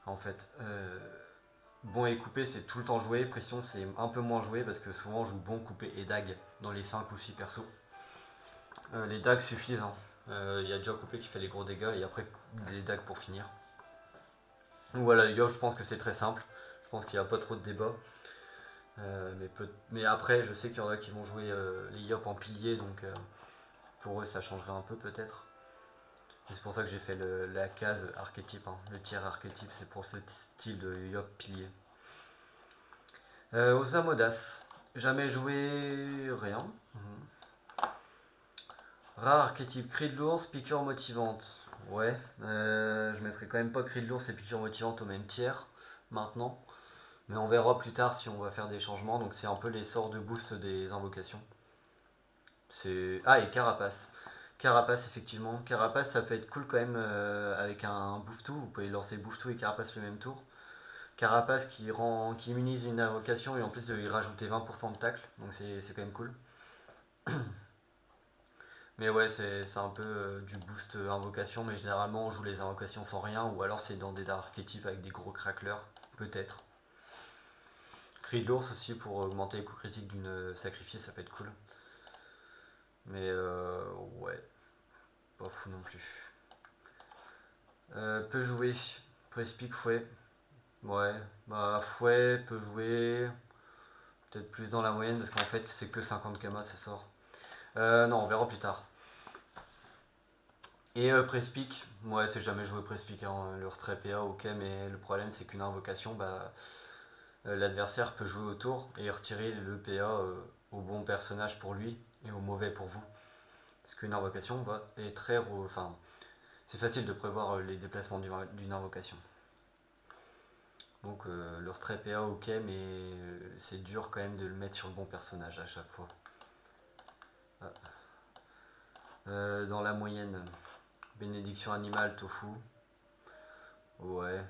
en fait. Bon et coupé c'est tout le temps joué, pression c'est un peu moins joué parce que souvent je joue bon, coupé et dague dans les 5 ou 6 persos. Les dagues suffisent. Hein. Il y a déjà coupé qui fait les gros dégâts et après des dagues pour finir. Donc voilà les gars, je pense que c'est très simple. Je pense qu'il n'y a pas trop de débat. Mais après, je sais qu'il y en a qui vont jouer les Yop en pilier, donc pour eux ça changerait un peu peut-être. Et c'est pour ça que j'ai fait la case archétype, hein. Le tiers archétype, c'est pour ce style de Yop pilier. Aux Amodas, jamais joué rien. Rare archétype, cri de l'ours, piqûre motivante. Ouais, je mettrais quand même pas cri de l'ours et piqûre motivante au même tiers maintenant. Mais on verra plus tard si on va faire des changements. Donc c'est un peu les sorts de boost des invocations. Ah, et Carapace. Carapace, effectivement. Carapace, ça peut être cool quand même avec un Bouffe-Tout. Vous pouvez lancer Bouffe-Tout et Carapace le même tour. Carapace qui immunise une invocation et en plus de lui rajouter 20% de tacle. Donc c'est quand même cool. Mais ouais, c'est un peu du boost invocation. Mais généralement, on joue les invocations sans rien. Ou alors c'est dans des archétypes avec des gros cracklers. Peut-être. Cri de l'ours aussi pour augmenter les coups critiques d'une sacrifiée, ça peut être cool. Mais ouais, pas fou non plus. Peut jouer. Prespic, fouet. Ouais, bah fouet peut jouer. Peut-être plus dans la moyenne parce qu'en fait c'est que 50 kama ça sort. Non, on verra plus tard. Et Prespic, ouais, c'est jamais joué Prespic, hein, le retrait PA, ok, mais le problème c'est qu'une invocation, bah, l'adversaire peut jouer autour et retirer le PA au bon personnage pour lui et au mauvais pour vous. Parce qu'une invocation est très. Enfin, c'est facile de prévoir les déplacements d'une invocation. Donc le retrait PA, ok, mais c'est dur quand même de le mettre sur le bon personnage à chaque fois. Ah. Dans la moyenne, bénédiction animale, tofu. Ouais.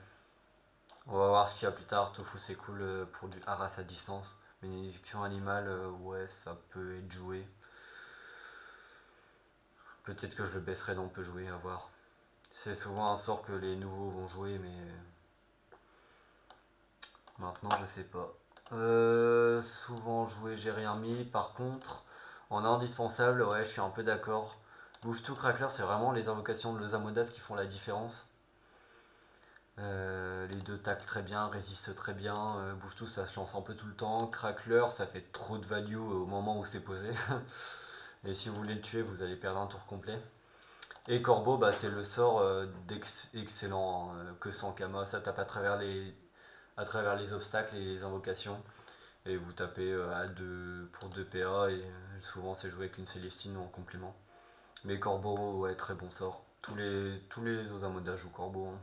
On va voir ce qu'il y a plus tard. Tofu, c'est cool pour du harass à distance. Bénédiction animale, ouais, ça peut être joué. Peut-être que je le baisserai dans peut jouer, à voir. C'est souvent un sort que les nouveaux vont jouer, mais maintenant je sais pas. Souvent joué, j'ai rien mis. Par contre, en indispensable, ouais, je suis un peu d'accord. Bouffe-Tout, Crackler, c'est vraiment les invocations de Lozamodas qui font la différence. Les deux taclent très bien, résistent très bien. Bouffe-Tout, ça se lance un peu tout le temps. Crackler, ça fait trop de value au moment où c'est posé. Et si vous voulez le tuer, vous allez perdre un tour complet. Et Corbeau, bah, c'est le sort excellent, que sans Kama. Ça tape à travers les obstacles et les invocations. Et vous tapez pour 2 PA et souvent c'est joué avec une Célestine en complément. Mais Corbeau, ouais, très bon sort. Tous les Ozamodas jouent Corbeau, hein.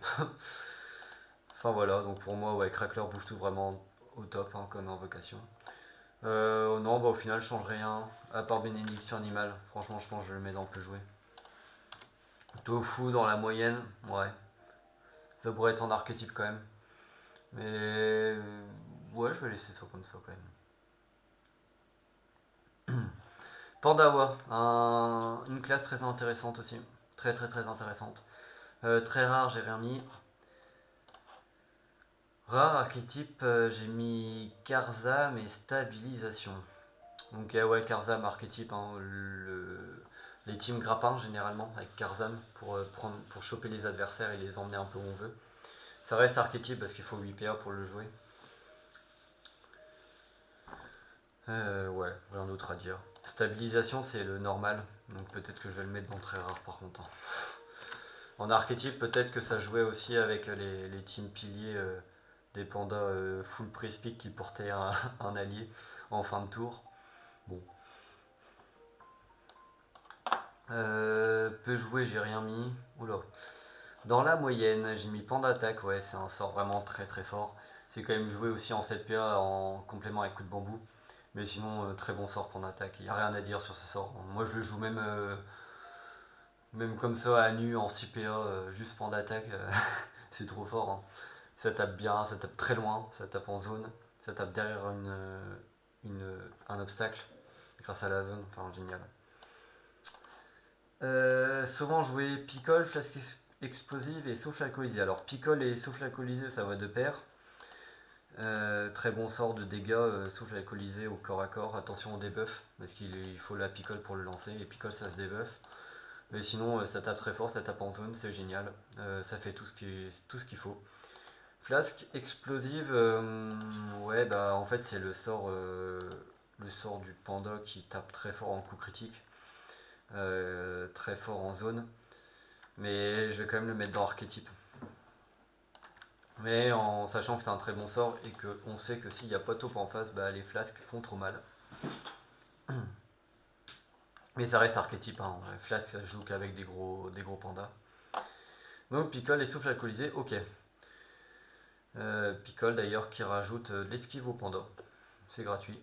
Enfin voilà, donc pour moi, ouais, Crackler bouffe tout vraiment au top, hein, comme invocation. Non, bah au final, je change rien, à part Bénédiction Animale. Franchement, je pense que je le mets dans le peu joué. Tofu dans la moyenne, ouais. Ça pourrait être en archétype quand même. Mais ouais, je vais laisser ça comme ça quand même. Pandawa, une classe très intéressante aussi. Très très très intéressante. Très rare, j'ai rien mis. Rare archétype, j'ai mis Karzam et stabilisation. Donc ouais, Karzam archétype, hein, les teams grappins généralement avec Karzam pour choper les adversaires et les emmener un peu où on veut. Ça reste archétype parce qu'il faut 8 PA pour le jouer. Ouais, rien d'autre à dire. Stabilisation, c'est le normal, donc peut-être que je vais le mettre dans très rare par contre, hein. En archétype, peut-être que ça jouait aussi avec les teams piliers des pandas full prespic qui portaient un allié en fin de tour. Bon. Peu joué, j'ai rien mis. Oula. Dans la moyenne, j'ai mis Panda Attaque, ouais, c'est un sort vraiment très très fort. C'est quand même joué aussi en 7 PA en complément avec coup de bambou. Mais sinon, très bon sort Panda Attaque. Il n'y a rien à dire sur ce sort. Moi, je le joue même comme ça à nu en 6 PA, juste Panda Attaque. C'est trop fort, hein. Ça tape bien, ça tape très loin, ça tape en zone, ça tape derrière un obstacle grâce à la zone. Enfin, génial. Souvent joué picole, flasque explosive et souffle alcoolisé. Alors picole et souffle alcoolisé, ça va de pair. Très bon sort de dégâts, souffle alcoolisé au corps à corps. Attention au debuff, parce qu'il faut la picole pour le lancer. Et picole, ça se debuff. Mais sinon, ça tape très fort, ça tape en zone, c'est génial. Ça fait tout ce qu'il faut. Flasque explosive, ouais, bah en fait, c'est le sort du panda qui tape très fort en coup critique. Très fort en zone. Mais je vais quand même le mettre dans archétype. Mais en sachant que c'est un très bon sort et qu'on sait que s'il n'y a pas taupe en face, bah, les flasques font trop mal. Mais ça reste archétype, hein. Flasque ça joue qu'avec des gros pandas. Donc picole et souffle alcoolisé, ok. Picole d'ailleurs qui rajoute l'esquive au panda. C'est gratuit.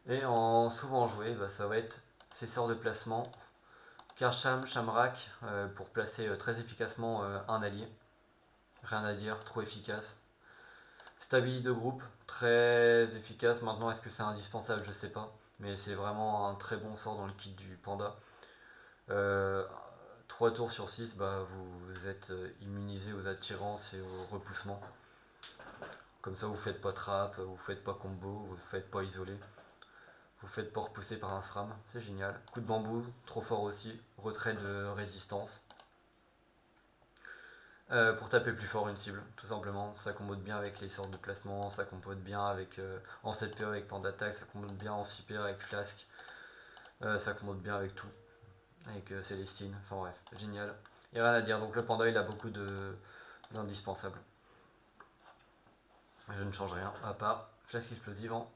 Et en souvent joué, bah, ça va être ses sorts de placement. Karcham, Shamrak pour placer très efficacement un allié. Rien à dire, trop efficace. Stabilité de groupe, très efficace. Maintenant, est-ce que c'est indispensable? Je sais pas. Mais c'est vraiment un très bon sort dans le kit du panda. Euh, 3 tours sur 6, bah, vous êtes immunisé aux attirances et aux repoussements. Comme ça, vous faites pas trap, vous faites pas combo, vous faites pas isolé. Vous faites pas repousser par un SRAM, c'est génial. Coup de bambou, trop fort aussi. Retrait de résistance. Pour taper plus fort une cible, tout simplement. Ça combote bien avec les sorts de placement, ça combote bien avec en 7PE avec plan d'attaque, ça combote bien en 6PE avec Flasque, ça combote bien avec tout. Avec Célestine, enfin bref, génial. Il n'y a rien à dire, donc le panda il a beaucoup d'indispensables. Je ne change rien, à part Flasque explosive en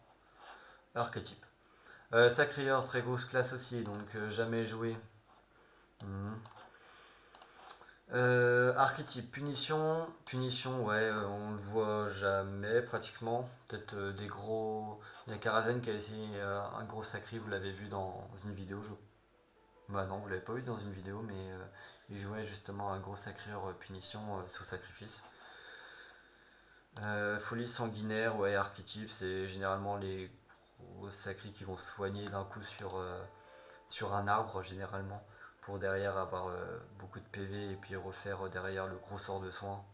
archétype. Sacrieur, très grosse classe aussi, donc jamais joué. Archétype, punition, ouais, on le voit jamais pratiquement. Peut-être des gros. Il y a Karazen qui a essayé un gros sacri, vous l'avez vu dans une vidéo. Bah non, vous l'avez pas vu dans une vidéo, mais il jouait justement un gros sacrieur punition sous sacrifice. Folie sanguinaire, ouais, archétype, c'est généralement les gros sacris qui vont se soigner d'un coup sur un arbre, généralement, pour derrière avoir beaucoup de PV et puis refaire derrière le gros sort de soin.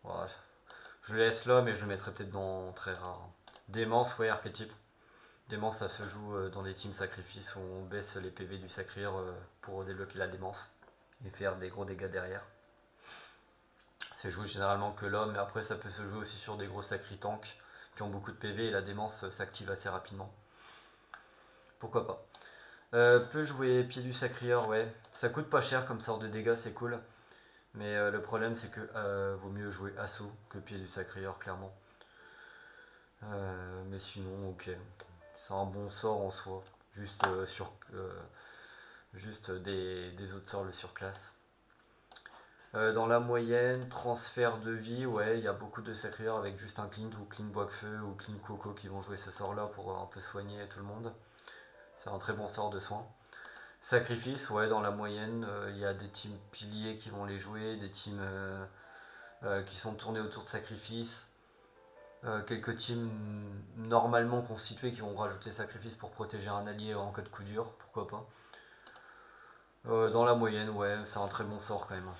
Voilà. Je le laisse là, mais je le mettrai peut-être dans très rare. Démence, ouais, archétype. Démence, ça se joue dans des teams sacrifices où on baisse les PV du sacrieur pour débloquer la démence et faire des gros dégâts derrière. C'est joué généralement que l'homme, mais après ça peut se jouer aussi sur des gros sacri tanks qui ont beaucoup de PV et la démence s'active assez rapidement. Pourquoi pas. Peut jouer pied du sacrieur, ouais. Ça coûte pas cher comme sort de dégâts, c'est cool. Mais le problème, c'est que vaut mieux jouer assaut que pied du sacrieur, clairement. Mais sinon, ok. C'est un bon sort en soi. Juste, juste des autres sorts le surclasse. Dans la moyenne, transfert de vie, ouais, il y a beaucoup de sacrieurs avec juste un clean ou clean bois-feu ou clean coco qui vont jouer ce sort-là pour un peu soigner tout le monde. C'est un très bon sort de soin. Sacrifice, ouais, dans la moyenne, il y a des teams piliers qui vont les jouer, des teams qui sont tournés autour de sacrifice. Quelques teams normalement constitués qui vont rajouter sacrifice pour protéger un allié en cas de coup dur, pourquoi pas. Dans la moyenne, ouais, c'est un très bon sort quand même.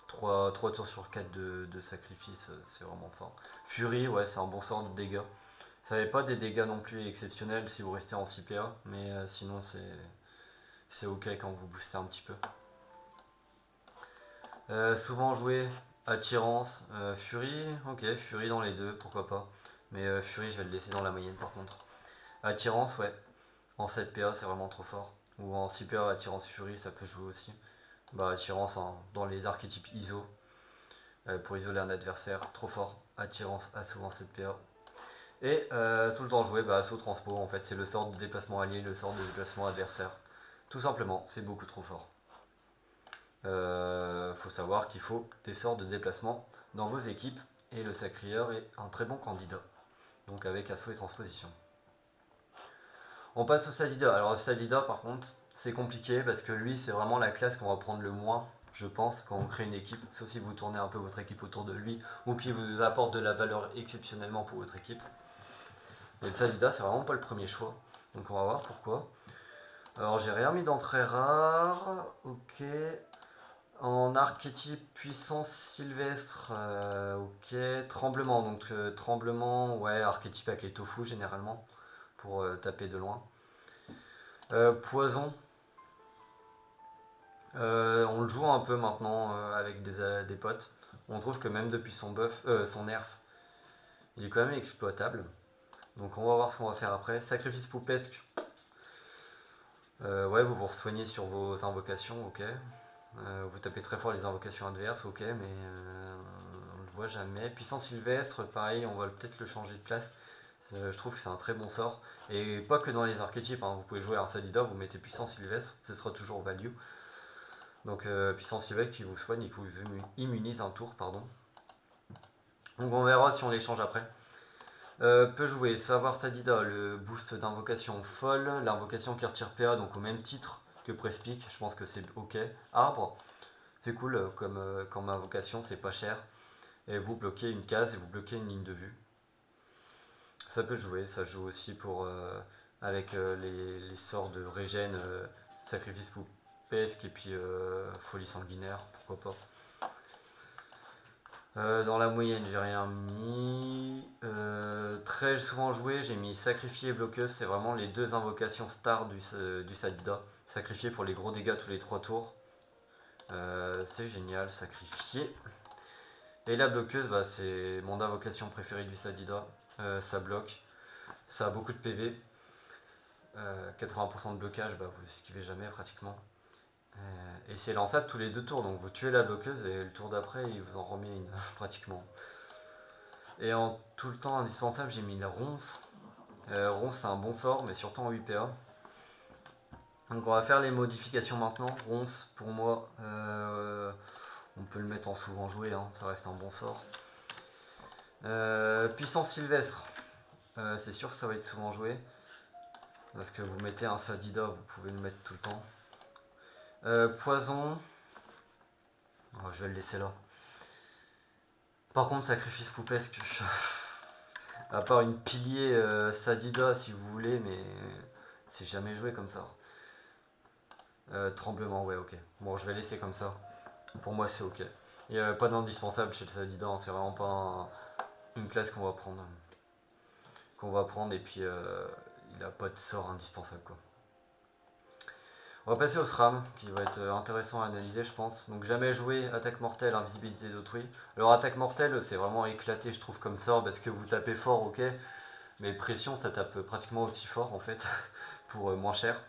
3 tours sur 4 de sacrifice, c'est vraiment fort. Fury, ouais, c'est un bon sort de dégâts. Ça n'avait pas des dégâts non plus exceptionnels si vous restez en 6PA, mais sinon c'est ok quand vous boostez un petit peu. Souvent joué attirance, Fury, ok, Fury dans les deux, pourquoi pas. Mais Fury, je vais le laisser dans la moyenne par contre. Attirance, ouais, en 7PA, c'est vraiment trop fort. Ou en 6PA, attirance Fury, ça peut jouer aussi. Bah, attirance dans les archétypes ISO, pour isoler un adversaire, trop fort. Attirance, assaut en 7PA. Et tout le temps joué, bah, assaut transpo, en fait, c'est le sort de déplacement allié, le sort de déplacement adversaire. Tout simplement, c'est beaucoup trop fort. Faut savoir qu'il faut des sorts de déplacement dans vos équipes et le sacrieur est un très bon candidat. Donc avec assaut et transposition. On passe au Sadida. Alors le Sadida par contre c'est compliqué parce que lui c'est vraiment la classe qu'on va prendre le moins je pense quand on crée une équipe, sauf si vous tournez un peu votre équipe autour de lui ou qu'il vous apporte de la valeur exceptionnellement pour votre équipe. Et le Sadida c'est vraiment pas le premier choix. Donc on va voir pourquoi. Alors j'ai rien mis d'entrée rare. Ok. En archétype puissance sylvestre, ok. Tremblement, donc tremblement, ouais, archétype avec les tofu généralement, pour taper de loin. Poison, on le joue un peu maintenant avec des potes. On trouve que même depuis son buff, son nerf, il est quand même exploitable. Donc on va voir ce qu'on va faire après. Sacrifice poupesque. Ouais, vous vous soignez sur vos invocations, ok. Vous tapez très fort les invocations adverses, ok, mais on le voit jamais. Puissance sylvestre, pareil, on va peut-être le changer de place. Je trouve que c'est un très bon sort. Et pas que dans les archétypes, hein. Vous pouvez jouer un Sadida, vous mettez puissance sylvestre, ce sera toujours value. Donc puissance sylvestre qui vous soigne et qui vous immunise un tour, pardon. Donc on verra si on les change après. Peut jouer Savoir Stadida, le boost d'invocation folle, l'invocation qui retire PA, donc au même titre que Prespic, je pense que c'est ok. Arbre, c'est cool comme invocation, c'est pas cher. Et vous bloquez une case et vous bloquez une ligne de vue. Ça peut jouer, ça joue aussi avec les sorts de régène, sacrifice poupesque et puis folie sanguinaire, pourquoi pas. Dans la moyenne, j'ai rien mis. Très souvent joué, j'ai mis sacrifier et bloqueuse. C'est vraiment les deux invocations stars du Sadida. Sacrifier pour les gros dégâts tous les 3 tours. C'est génial, sacrifier. Et la bloqueuse, bah, c'est mon invocation préférée du Sadida. Ça bloque. Ça a beaucoup de PV. 80% de blocage, bah, vous esquivez jamais pratiquement. Et c'est lançable tous les 2 tours. Donc vous tuez la bloqueuse et le tour d'après, il vous en remet une pratiquement. Et en tout le temps indispensable, j'ai mis la ronce. Ronce, c'est un bon sort, mais surtout en 8PA. Donc on va faire les modifications maintenant. Ronce, pour moi, on peut le mettre en souvent joué, hein, ça reste un bon sort. Puissance sylvestre, c'est sûr que ça va être souvent joué. Parce que vous mettez un Sadida, vous pouvez le mettre tout le temps. Poison, oh, je vais le laisser là. Par contre, sacrifice poupesque, à part une pilier Sadida si vous voulez, mais c'est jamais joué comme ça. Tremblement, ouais, ok. Bon, je vais laisser comme ça. Pour moi, c'est ok. Il n'y a pas d'indispensable chez le Sadida, c'est vraiment pas une classe qu'on va prendre. Et puis il n'a pas de sort indispensable, quoi. On va passer au SRAM, qui va être intéressant à analyser, je pense. Donc jamais jouer attaque mortelle, invisibilité d'autrui. Alors attaque mortelle, c'est vraiment éclaté, je trouve, comme sort, parce que vous tapez fort, ok. Mais pression, ça tape pratiquement aussi fort, en fait, pour moins cher.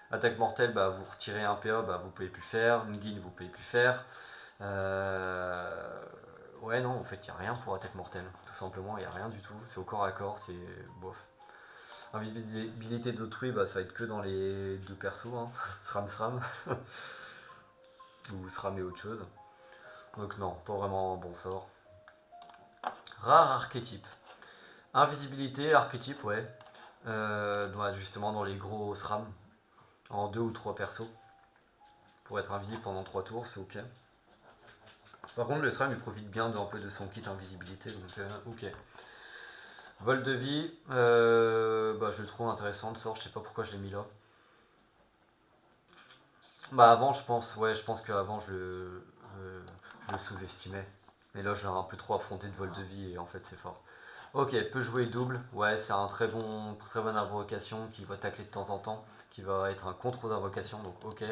Attaque mortelle, bah, vous retirez un PA, bah, vous pouvez plus faire. Une guigne, vous pouvez plus faire. Ouais, non, en fait, il n'y a rien pour attaque mortelle. Tout simplement, il n'y a rien du tout. C'est au corps à corps, c'est bof. Invisibilité d'autrui, bah, ça va être que dans les 2 persos, hein. SRAM. Ou SRAM et autre chose. Donc non, pas vraiment un bon sort. Rare archétype. Invisibilité, archétype, ouais. Justement dans les gros SRAM. En 2 ou 3 persos. Pour être invisible pendant 3 tours, c'est ok. Par contre, le SRAM il profite bien un peu de son kit invisibilité, donc ok. Vol de vie, bah, je le trouve intéressant le sort, je sais pas pourquoi je l'ai mis là. Bah avant je pense qu'avant je le sous-estimais. Mais là je l'ai un peu trop affronté de vol de vie et en fait c'est fort. Ok, peut jouer double, ouais c'est un très bonne invocation qui va tacler de temps en temps, qui va être un contrôle d'invocation, donc ok.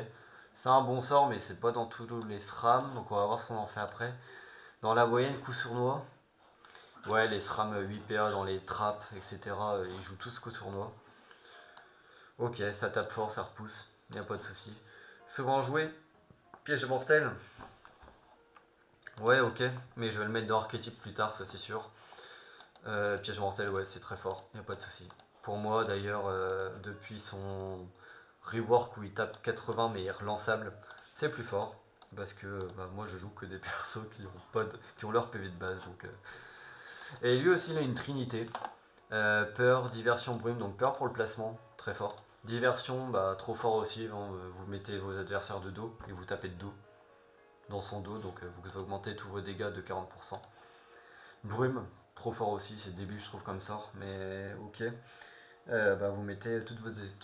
C'est un bon sort mais c'est pas dans tous les SRAM, donc on va voir ce qu'on en fait après. Dans la moyenne, coup sournois. Ouais, les SRAM 8PA dans les trappes, etc. Ils jouent tous coup sournois. Ok, ça tape fort, ça repousse, y a pas de souci. Souvent joué, piège mortel. Ouais, ok, mais je vais le mettre dans archétype plus tard, ça c'est sûr. Piège mortel, ouais, c'est très fort, y a pas de souci. Pour moi, d'ailleurs, depuis son rework où il tape 80 mais il est relançable, c'est plus fort. Parce que bah, moi je joue que des persos qui ont leur PV de base. Donc, Et lui aussi il a une trinité. Peur, diversion, brume, donc peur pour le placement, très fort. Diversion, bah, trop fort aussi, hein, vous mettez vos adversaires de dos et vous tapez de dos dans son dos, donc vous augmentez tous vos dégâts de 40%. Brume, trop fort aussi, c'est débile je trouve comme sort, mais ok. Bah, vous mettez toute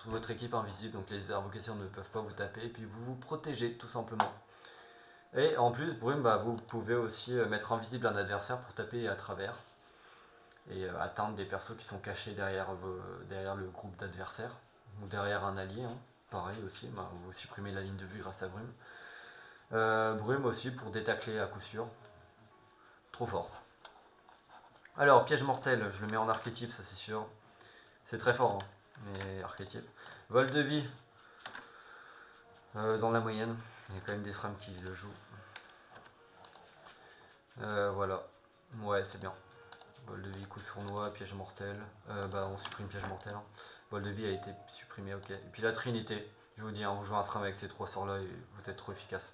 votre équipe invisible, donc les invocations ne peuvent pas vous taper, et puis vous vous protégez tout simplement. Et en plus, Brume, bah, vous pouvez aussi mettre invisible un adversaire pour taper à travers et atteindre des persos qui sont cachés derrière le groupe d'adversaires ou derrière un allié. Hein. Pareil aussi, bah, vous supprimez la ligne de vue grâce à Brume. Brume aussi pour détacler à coup sûr. Trop fort. Alors, piège mortel, je le mets en archétype, ça c'est sûr. C'est très fort, hein, mais archétype. Vol de vie, dans la moyenne. Il y a quand même des SRAM qui le jouent. Voilà. Ouais, c'est bien. Vol de vie, coup sournois, piège mortel. Bah, on supprime piège mortel. Hein. Vol de vie a été supprimé, ok. Et puis la trinité. Je vous dis, hein, vous jouez un SRAM avec ces 3 sorts là et vous êtes trop efficace.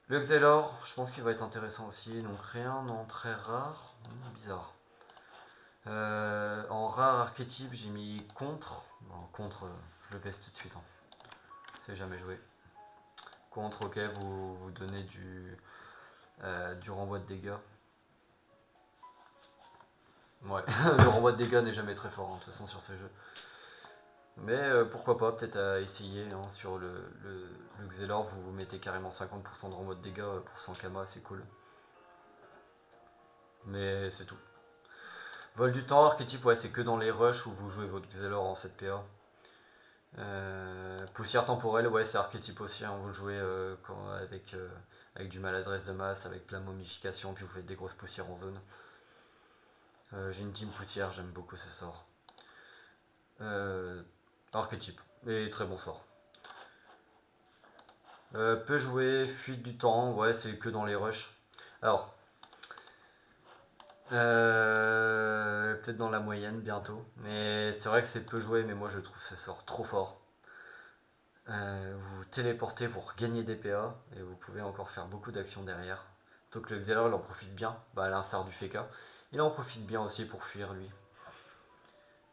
Le Xelor, je pense qu'il va être intéressant aussi. Donc rien non très rare. Bizarre. En rare archétype, j'ai mis contre. Bon, contre, je le baisse tout de suite. Hein. C'est jamais joué. Contre, ok, vous donnez du renvoi de dégâts. Ouais, le renvoi de dégâts n'est jamais très fort, hein, de toute façon, sur ce jeu. Mais pourquoi pas, peut-être à essayer. Hein, sur le Xelor, vous mettez carrément 50% de renvoi de dégâts pour 100 Kama, c'est cool. Mais c'est tout. Vol du temps, archétype, ouais, c'est que dans les rushs où vous jouez votre Xelor en 7 PA. Poussière temporelle, ouais, c'est archétype aussi. Hein, vous le jouez avec du maladresse de masse, avec de la momification, puis vous faites des grosses poussières en zone. J'ai une team poussière, j'aime beaucoup ce sort. Archétype, et très bon sort. Peut jouer fuite du temps, ouais, c'est que dans les rushs. Alors, peut-être dans la moyenne bientôt, mais c'est vrai que c'est peu joué, mais moi je trouve ce sort trop fort. Vous téléportez, vous regagnez des PA et vous pouvez encore faire beaucoup d'actions derrière. Donc le Xelor il en profite bien, à l'instar du Feka. Il en profite bien aussi pour fuir lui.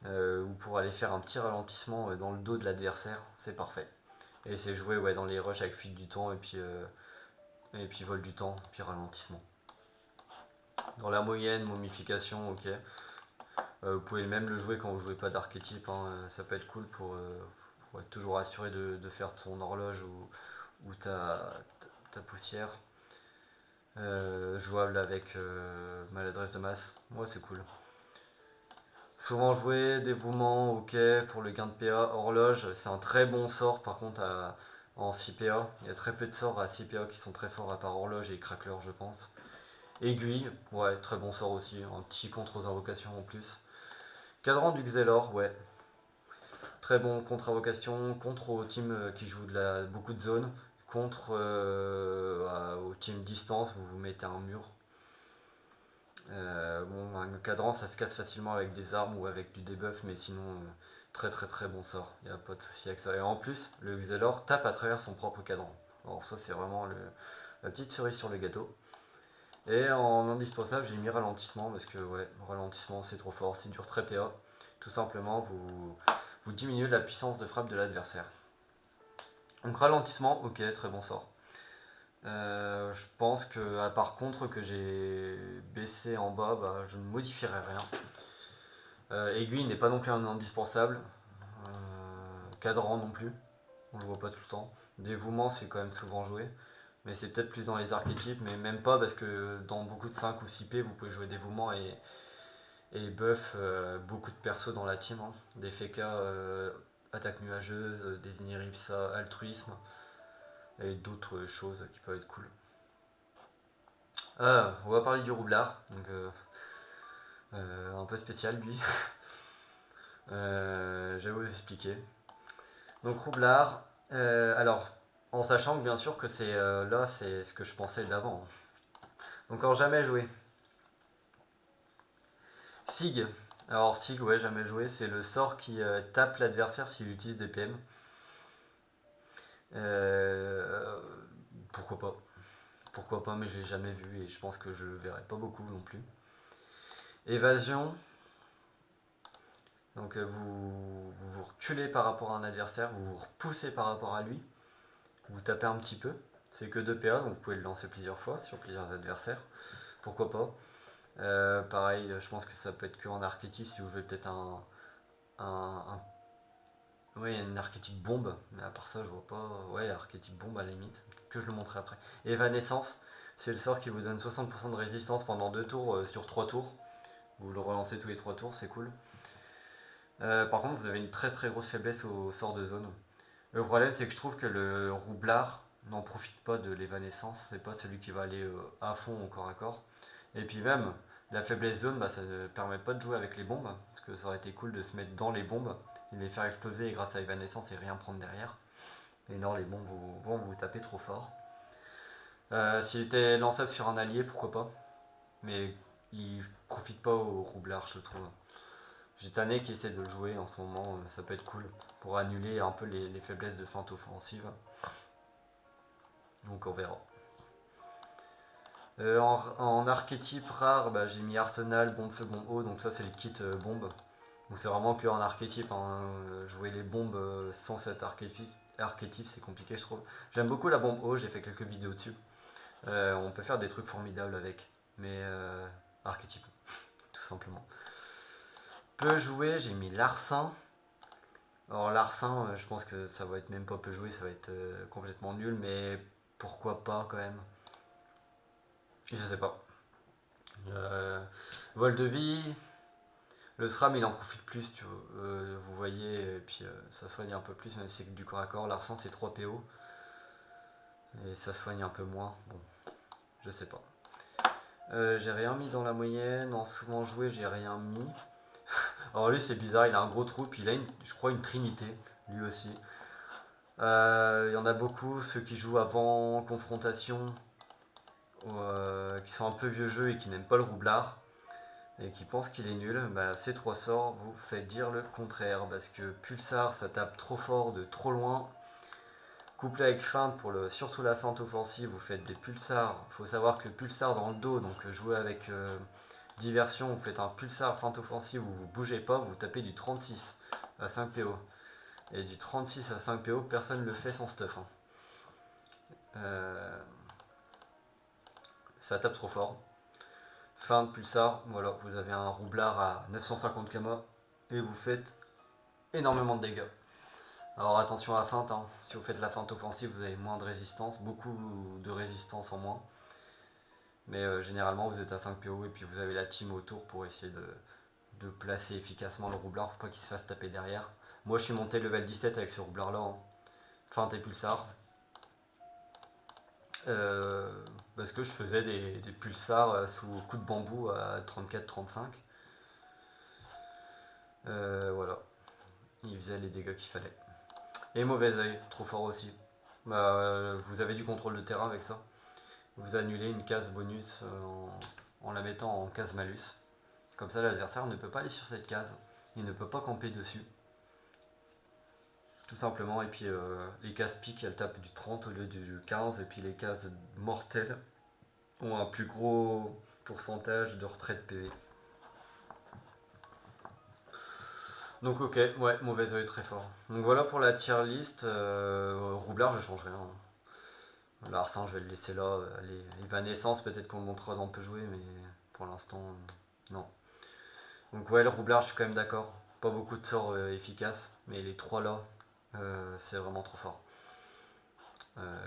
Ou pour aller faire un petit ralentissement dans le dos de l'adversaire, c'est parfait. Et c'est joué ouais, dans les rushs avec fuite du temps et puis vol du temps, puis ralentissement. Dans la moyenne, momification, ok. Vous pouvez même le jouer quand vous jouez pas d'archétype, hein. Ça peut être cool pour être toujours assuré de faire ton horloge ou ta poussière. Jouable avec maladresse de masse, ouais c'est cool. Souvent joué, dévouement, ok, pour le gain de PA, horloge, c'est un très bon sort par contre en 6 PA. Il y a très peu de sorts à 6 PA qui sont très forts à part horloge et craqueleur je pense. Aiguille, ouais, très bon sort aussi, un petit contre aux invocations en plus. Cadran du Xelor, ouais. Très bon contre invocation, contre aux teams qui jouent beaucoup de zones, contre aux teams distance, vous mettez un mur. Bon, un cadran ça se casse facilement avec des armes ou avec du debuff, mais sinon très très très bon sort, il n'y a pas de souci avec ça. Et en plus, le Xelor tape à travers son propre cadran. Alors ça c'est vraiment la petite cerise sur le gâteau. Et en indispensable, j'ai mis ralentissement parce que ouais, ralentissement c'est trop fort, c'est dur très PA. Tout simplement, vous diminuez la puissance de frappe de l'adversaire. Donc ralentissement, ok, très bon sort. Je pense que à part contre que j'ai baissé en bas, je ne modifierai rien. Aiguille n'est pas non plus un indispensable. Cadran non plus, on le voit pas tout le temps. Dévouement c'est quand même souvent joué. Mais c'est peut-être plus dans les archétypes, mais même pas parce que dans beaucoup de 5 ou 6 P, vous pouvez jouer dévouement et buff beaucoup de persos dans la team. Hein. Des Feka, attaque nuageuse, des Iniripsa, altruisme et d'autres choses qui peuvent être cool. On va parler du roublard, donc un peu spécial lui. Je vais vous expliquer. Donc roublard, alors en sachant que bien sûr que c'est là c'est ce que je pensais d'avant. Donc en jamais joué. Sig. Alors Sig, ouais, jamais joué. C'est le sort qui tape l'adversaire s'il utilise des PM. Euh, pourquoi pas. Pourquoi pas, mais je l'ai jamais vu et je pense que je le verrai pas beaucoup non plus. Évasion. Donc vous reculez par rapport à un adversaire, vous vous repoussez par rapport à lui. Vous tapez un petit peu. C'est que 2 PA, donc vous pouvez le lancer plusieurs fois sur plusieurs adversaires. Pourquoi pas. Pareil, je pense que ça peut être que en archétype si vous jouez peut-être un oui, une archétype bombe, mais à part ça, je vois pas. Ouais, archétype bombe à la limite. Peut-être que je le montrerai après. Évanescence, c'est le sort qui vous donne 60% de résistance pendant 2 tours sur 3 tours. Vous le relancez tous les 3 tours, c'est cool. Par contre, vous avez une très très grosse faiblesse au sort de zone. Le problème, c'est que je trouve que le roublard n'en profite pas de l'évanescence. C'est pas celui qui va aller à fond au corps à corps. Et puis même, la faiblesse zone, ça ne permet pas de jouer avec les bombes. Parce que ça aurait été cool de se mettre dans les bombes, et les faire exploser grâce à l'évanescence et rien prendre derrière. Et non, les bombes vont vous taper trop fort. S'il était lançable sur un allié, pourquoi pas. Mais il profite pas au roublard, je trouve. J'ai Tanné qui essaie de le jouer en ce moment, ça peut être cool pour annuler un peu les faiblesses de feinte offensive. Donc on verra. En archétype rare, bah, j'ai mis Arsenal, bombe feu, bombe eau, donc ça c'est le kit bombe. Donc c'est vraiment que en archétype, hein. Jouer les bombes sans cet archétype c'est compliqué je trouve. J'aime beaucoup la bombe eau, j'ai fait quelques vidéos dessus. On peut faire des trucs formidables avec, mais archétype, tout simplement. Peu joué, j'ai mis Larcin. Alors Larcin, je pense que ça va être même pas peu joué, ça va être complètement nul, mais pourquoi pas quand même. Je sais pas. Euh, Vol de vie, le SRAM il en profite plus, vous voyez, et puis ça soigne un peu plus, même si c'est que du corps à corps. Larcin c'est 3 PO, et ça soigne un peu moins. Bon, je sais pas. J'ai rien mis dans la moyenne, en souvent joué j'ai rien mis. Alors lui c'est bizarre, il a un gros trou, puis il a je crois une trinité, lui aussi. Il y en a beaucoup, ceux qui jouent avant confrontation, qui sont un peu vieux jeu et qui n'aiment pas le roublard, et qui pensent qu'il est nul. Bah, ces trois sorts vous faites dire le contraire, parce que Pulsar ça tape trop fort de trop loin. Couplé avec feinte, surtout la feinte offensive, vous faites des pulsars. Il faut savoir que pulsar dans le dos, donc jouer avec diversion, vous faites un pulsar feinte offensive où vous bougez pas, vous tapez du 36 à 5 PO. Et du 36 à 5 PO, personne ne le fait sans stuff. Hein. Ça tape trop fort. Fin de pulsar, voilà, vous avez un roublard à 950 km et vous faites énormément de dégâts. Alors attention à la feinte, hein. Si vous faites la feinte offensive, vous avez moins de résistance, beaucoup de résistance en moins. Mais généralement, vous êtes à 5 PO et puis vous avez la team autour pour essayer de placer efficacement le roublard pour pas qu'il se fasse taper derrière. Moi, je suis monté level 17 avec ce roublard là, hein. Feinte et pulsar. Parce que je faisais des pulsars sous coup de bambou à 34-35. Voilà, il faisait les dégâts qu'il fallait. Et mauvais oeil, trop fort aussi. Vous avez du contrôle de terrain avec ça. Vous annulez une case bonus en la mettant en case malus. Comme ça, l'adversaire ne peut pas aller sur cette case. Il ne peut pas camper dessus. Tout simplement. Et puis les cases piques, elles tapent du 30 au lieu du 15. Et puis les cases mortelles ont un plus gros pourcentage de retrait de PV. Donc ok, ouais, mauvais oeil très fort. Donc voilà pour la tier list. Roublard, je change rien. Larcin, je vais le laisser là. Les Evanescence, peut-être qu'on le montrera dans Peu jouer, mais pour l'instant, non. Donc ouais, le roublard, je suis quand même d'accord. Pas beaucoup de sorts efficaces, mais les trois là, c'est vraiment trop fort.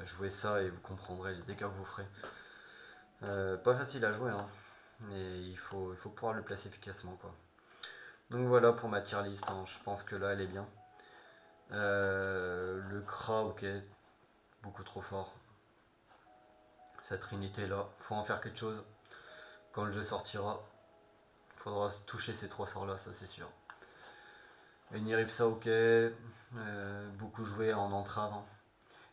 Jouez ça et vous comprendrez les dégâts que vous ferez. Pas facile à jouer, hein, mais il faut pouvoir le placer efficacement, quoi. Donc voilà pour ma tier list, hein. Je pense que là elle est bien. Le Kra, ok, beaucoup trop fort. Cette trinité là, faut en faire quelque chose. Quand le jeu sortira, il faudra toucher ces trois sorts là, ça c'est sûr. Eniripsa, ok, beaucoup joué en entrave. Hein.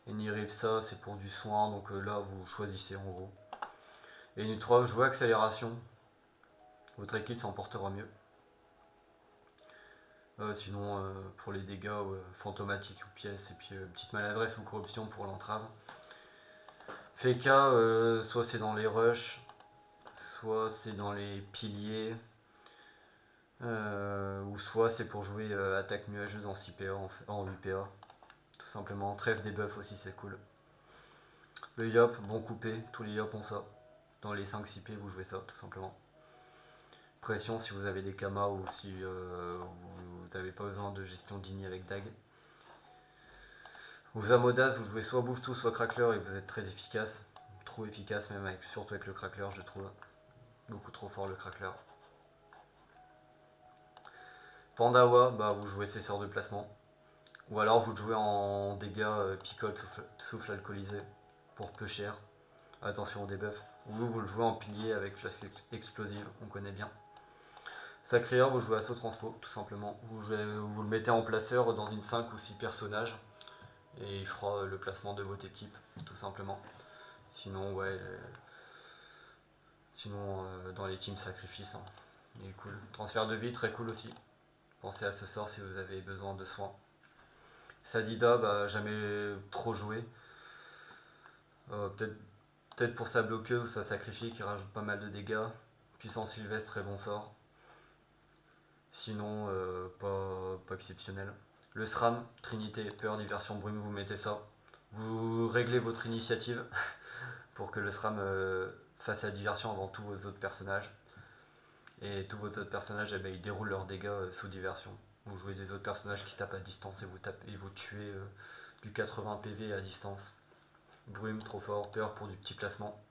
Eniripsa, c'est pour du soin, donc là vous choisissez en gros. Et Nutrov, jouez accélération. Votre équipe s'en portera mieux. Sinon, pour les dégâts fantomatiques ou pièces, et puis petite maladresse ou corruption pour l'entrave. Feka, soit c'est dans les rushs, soit c'est dans les piliers, ou soit c'est pour jouer attaque nuageuse en 6PA, en 8PA. Tout simplement. Trêve des buffs aussi, c'est cool. Le yop, bon coupé, tous les yop ont ça. Dans les 5-6P, vous jouez ça, tout simplement. Pression si vous avez des kamas ou si vous n'avez pas besoin de gestion digne avec Dag. Vous Amodas, vous jouez soit Bouffe-Tout, soit Crackler et vous êtes très efficace. Trop efficace même, surtout avec le Crackler, je trouve. Beaucoup trop fort le Crackler. Pandawa, vous jouez ses sorts de placement. Ou alors vous le jouez en dégâts picole, souffle alcoolisé, pour peu cher. Attention au debuff. Ou vous le jouez en pilier avec flash explosive, on connaît bien. Sacréor, vous jouez assaut transpo, tout simplement. Vous le mettez en placeur dans une 5 ou 6 personnages. Et il fera le placement de votre équipe, tout simplement. Sinon, ouais. Sinon, dans les teams sacrifice, hein. Il est cool. Transfert de vie, très cool aussi. Pensez à ce sort si vous avez besoin de soins. Sadida, jamais trop joué. Peut-être Peut-être pour sa bloqueuse ou sa sacrifie qui rajoute pas mal de dégâts. Puissance Sylvestre, très bon sort. Sinon, pas exceptionnel. Le SRAM, Trinité, Peur, Diversion, Brume, vous mettez ça. Vous réglez votre initiative pour que le SRAM fasse la diversion avant tous vos autres personnages. Et tous vos autres personnages, eh ben, ils déroulent leurs dégâts sous diversion. Vous jouez des autres personnages qui tapent à distance et vous tuez du 80 PV à distance. Brume, trop fort, Peur pour du petit placement.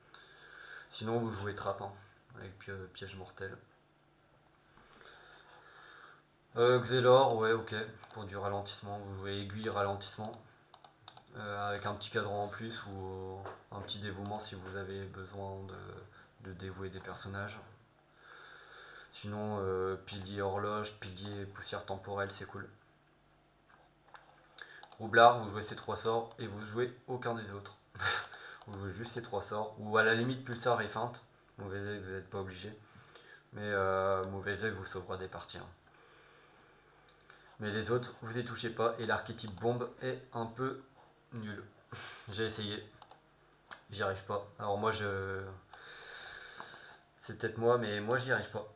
Sinon, vous jouez Trappe, hein, avec piège mortel. Xelor, ouais, ok, pour du ralentissement. Vous jouez aiguille, ralentissement. Avec un petit cadran en plus ou un petit dévouement si vous avez besoin de dévouer des personnages. Sinon, pilier horloge, pilier poussière temporelle, c'est cool. Roublard, vous jouez ces 3 sorts et vous jouez aucun des autres. Vous jouez juste ces 3 sorts. Ou à la limite, pulsar et feinte. Mauvais œil, vous n'êtes pas obligé. Mais mauvais œil vous sauvera des parties, hein. Mais les autres, vous y touchez pas. Et l'archétype bombe est un peu nul. J'ai essayé. J'y arrive pas. Alors moi, c'est peut-être moi, mais moi, j'y arrive pas.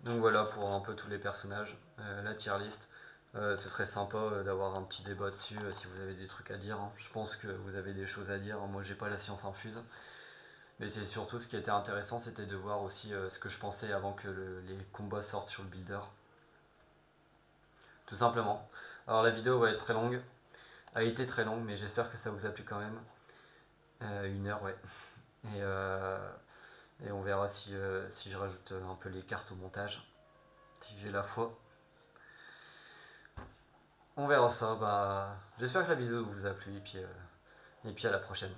Donc voilà pour un peu tous les personnages. La tier list. Ce serait sympa d'avoir un petit débat dessus si vous avez des trucs à dire, hein. Je pense que vous avez des choses à dire. Moi, j'ai pas la science infuse. Mais c'est surtout ce qui était intéressant, c'était de voir aussi ce que je pensais avant que les combats sortent sur le builder. Tout simplement. Alors la vidéo va être très longue. A été très longue, mais j'espère que ça vous a plu quand même. 1 heure, ouais. Et, et on verra si je rajoute un peu les cartes au montage. Si j'ai la foi. On verra ça. Bah, j'espère que la vidéo vous a plu. Et puis à la prochaine.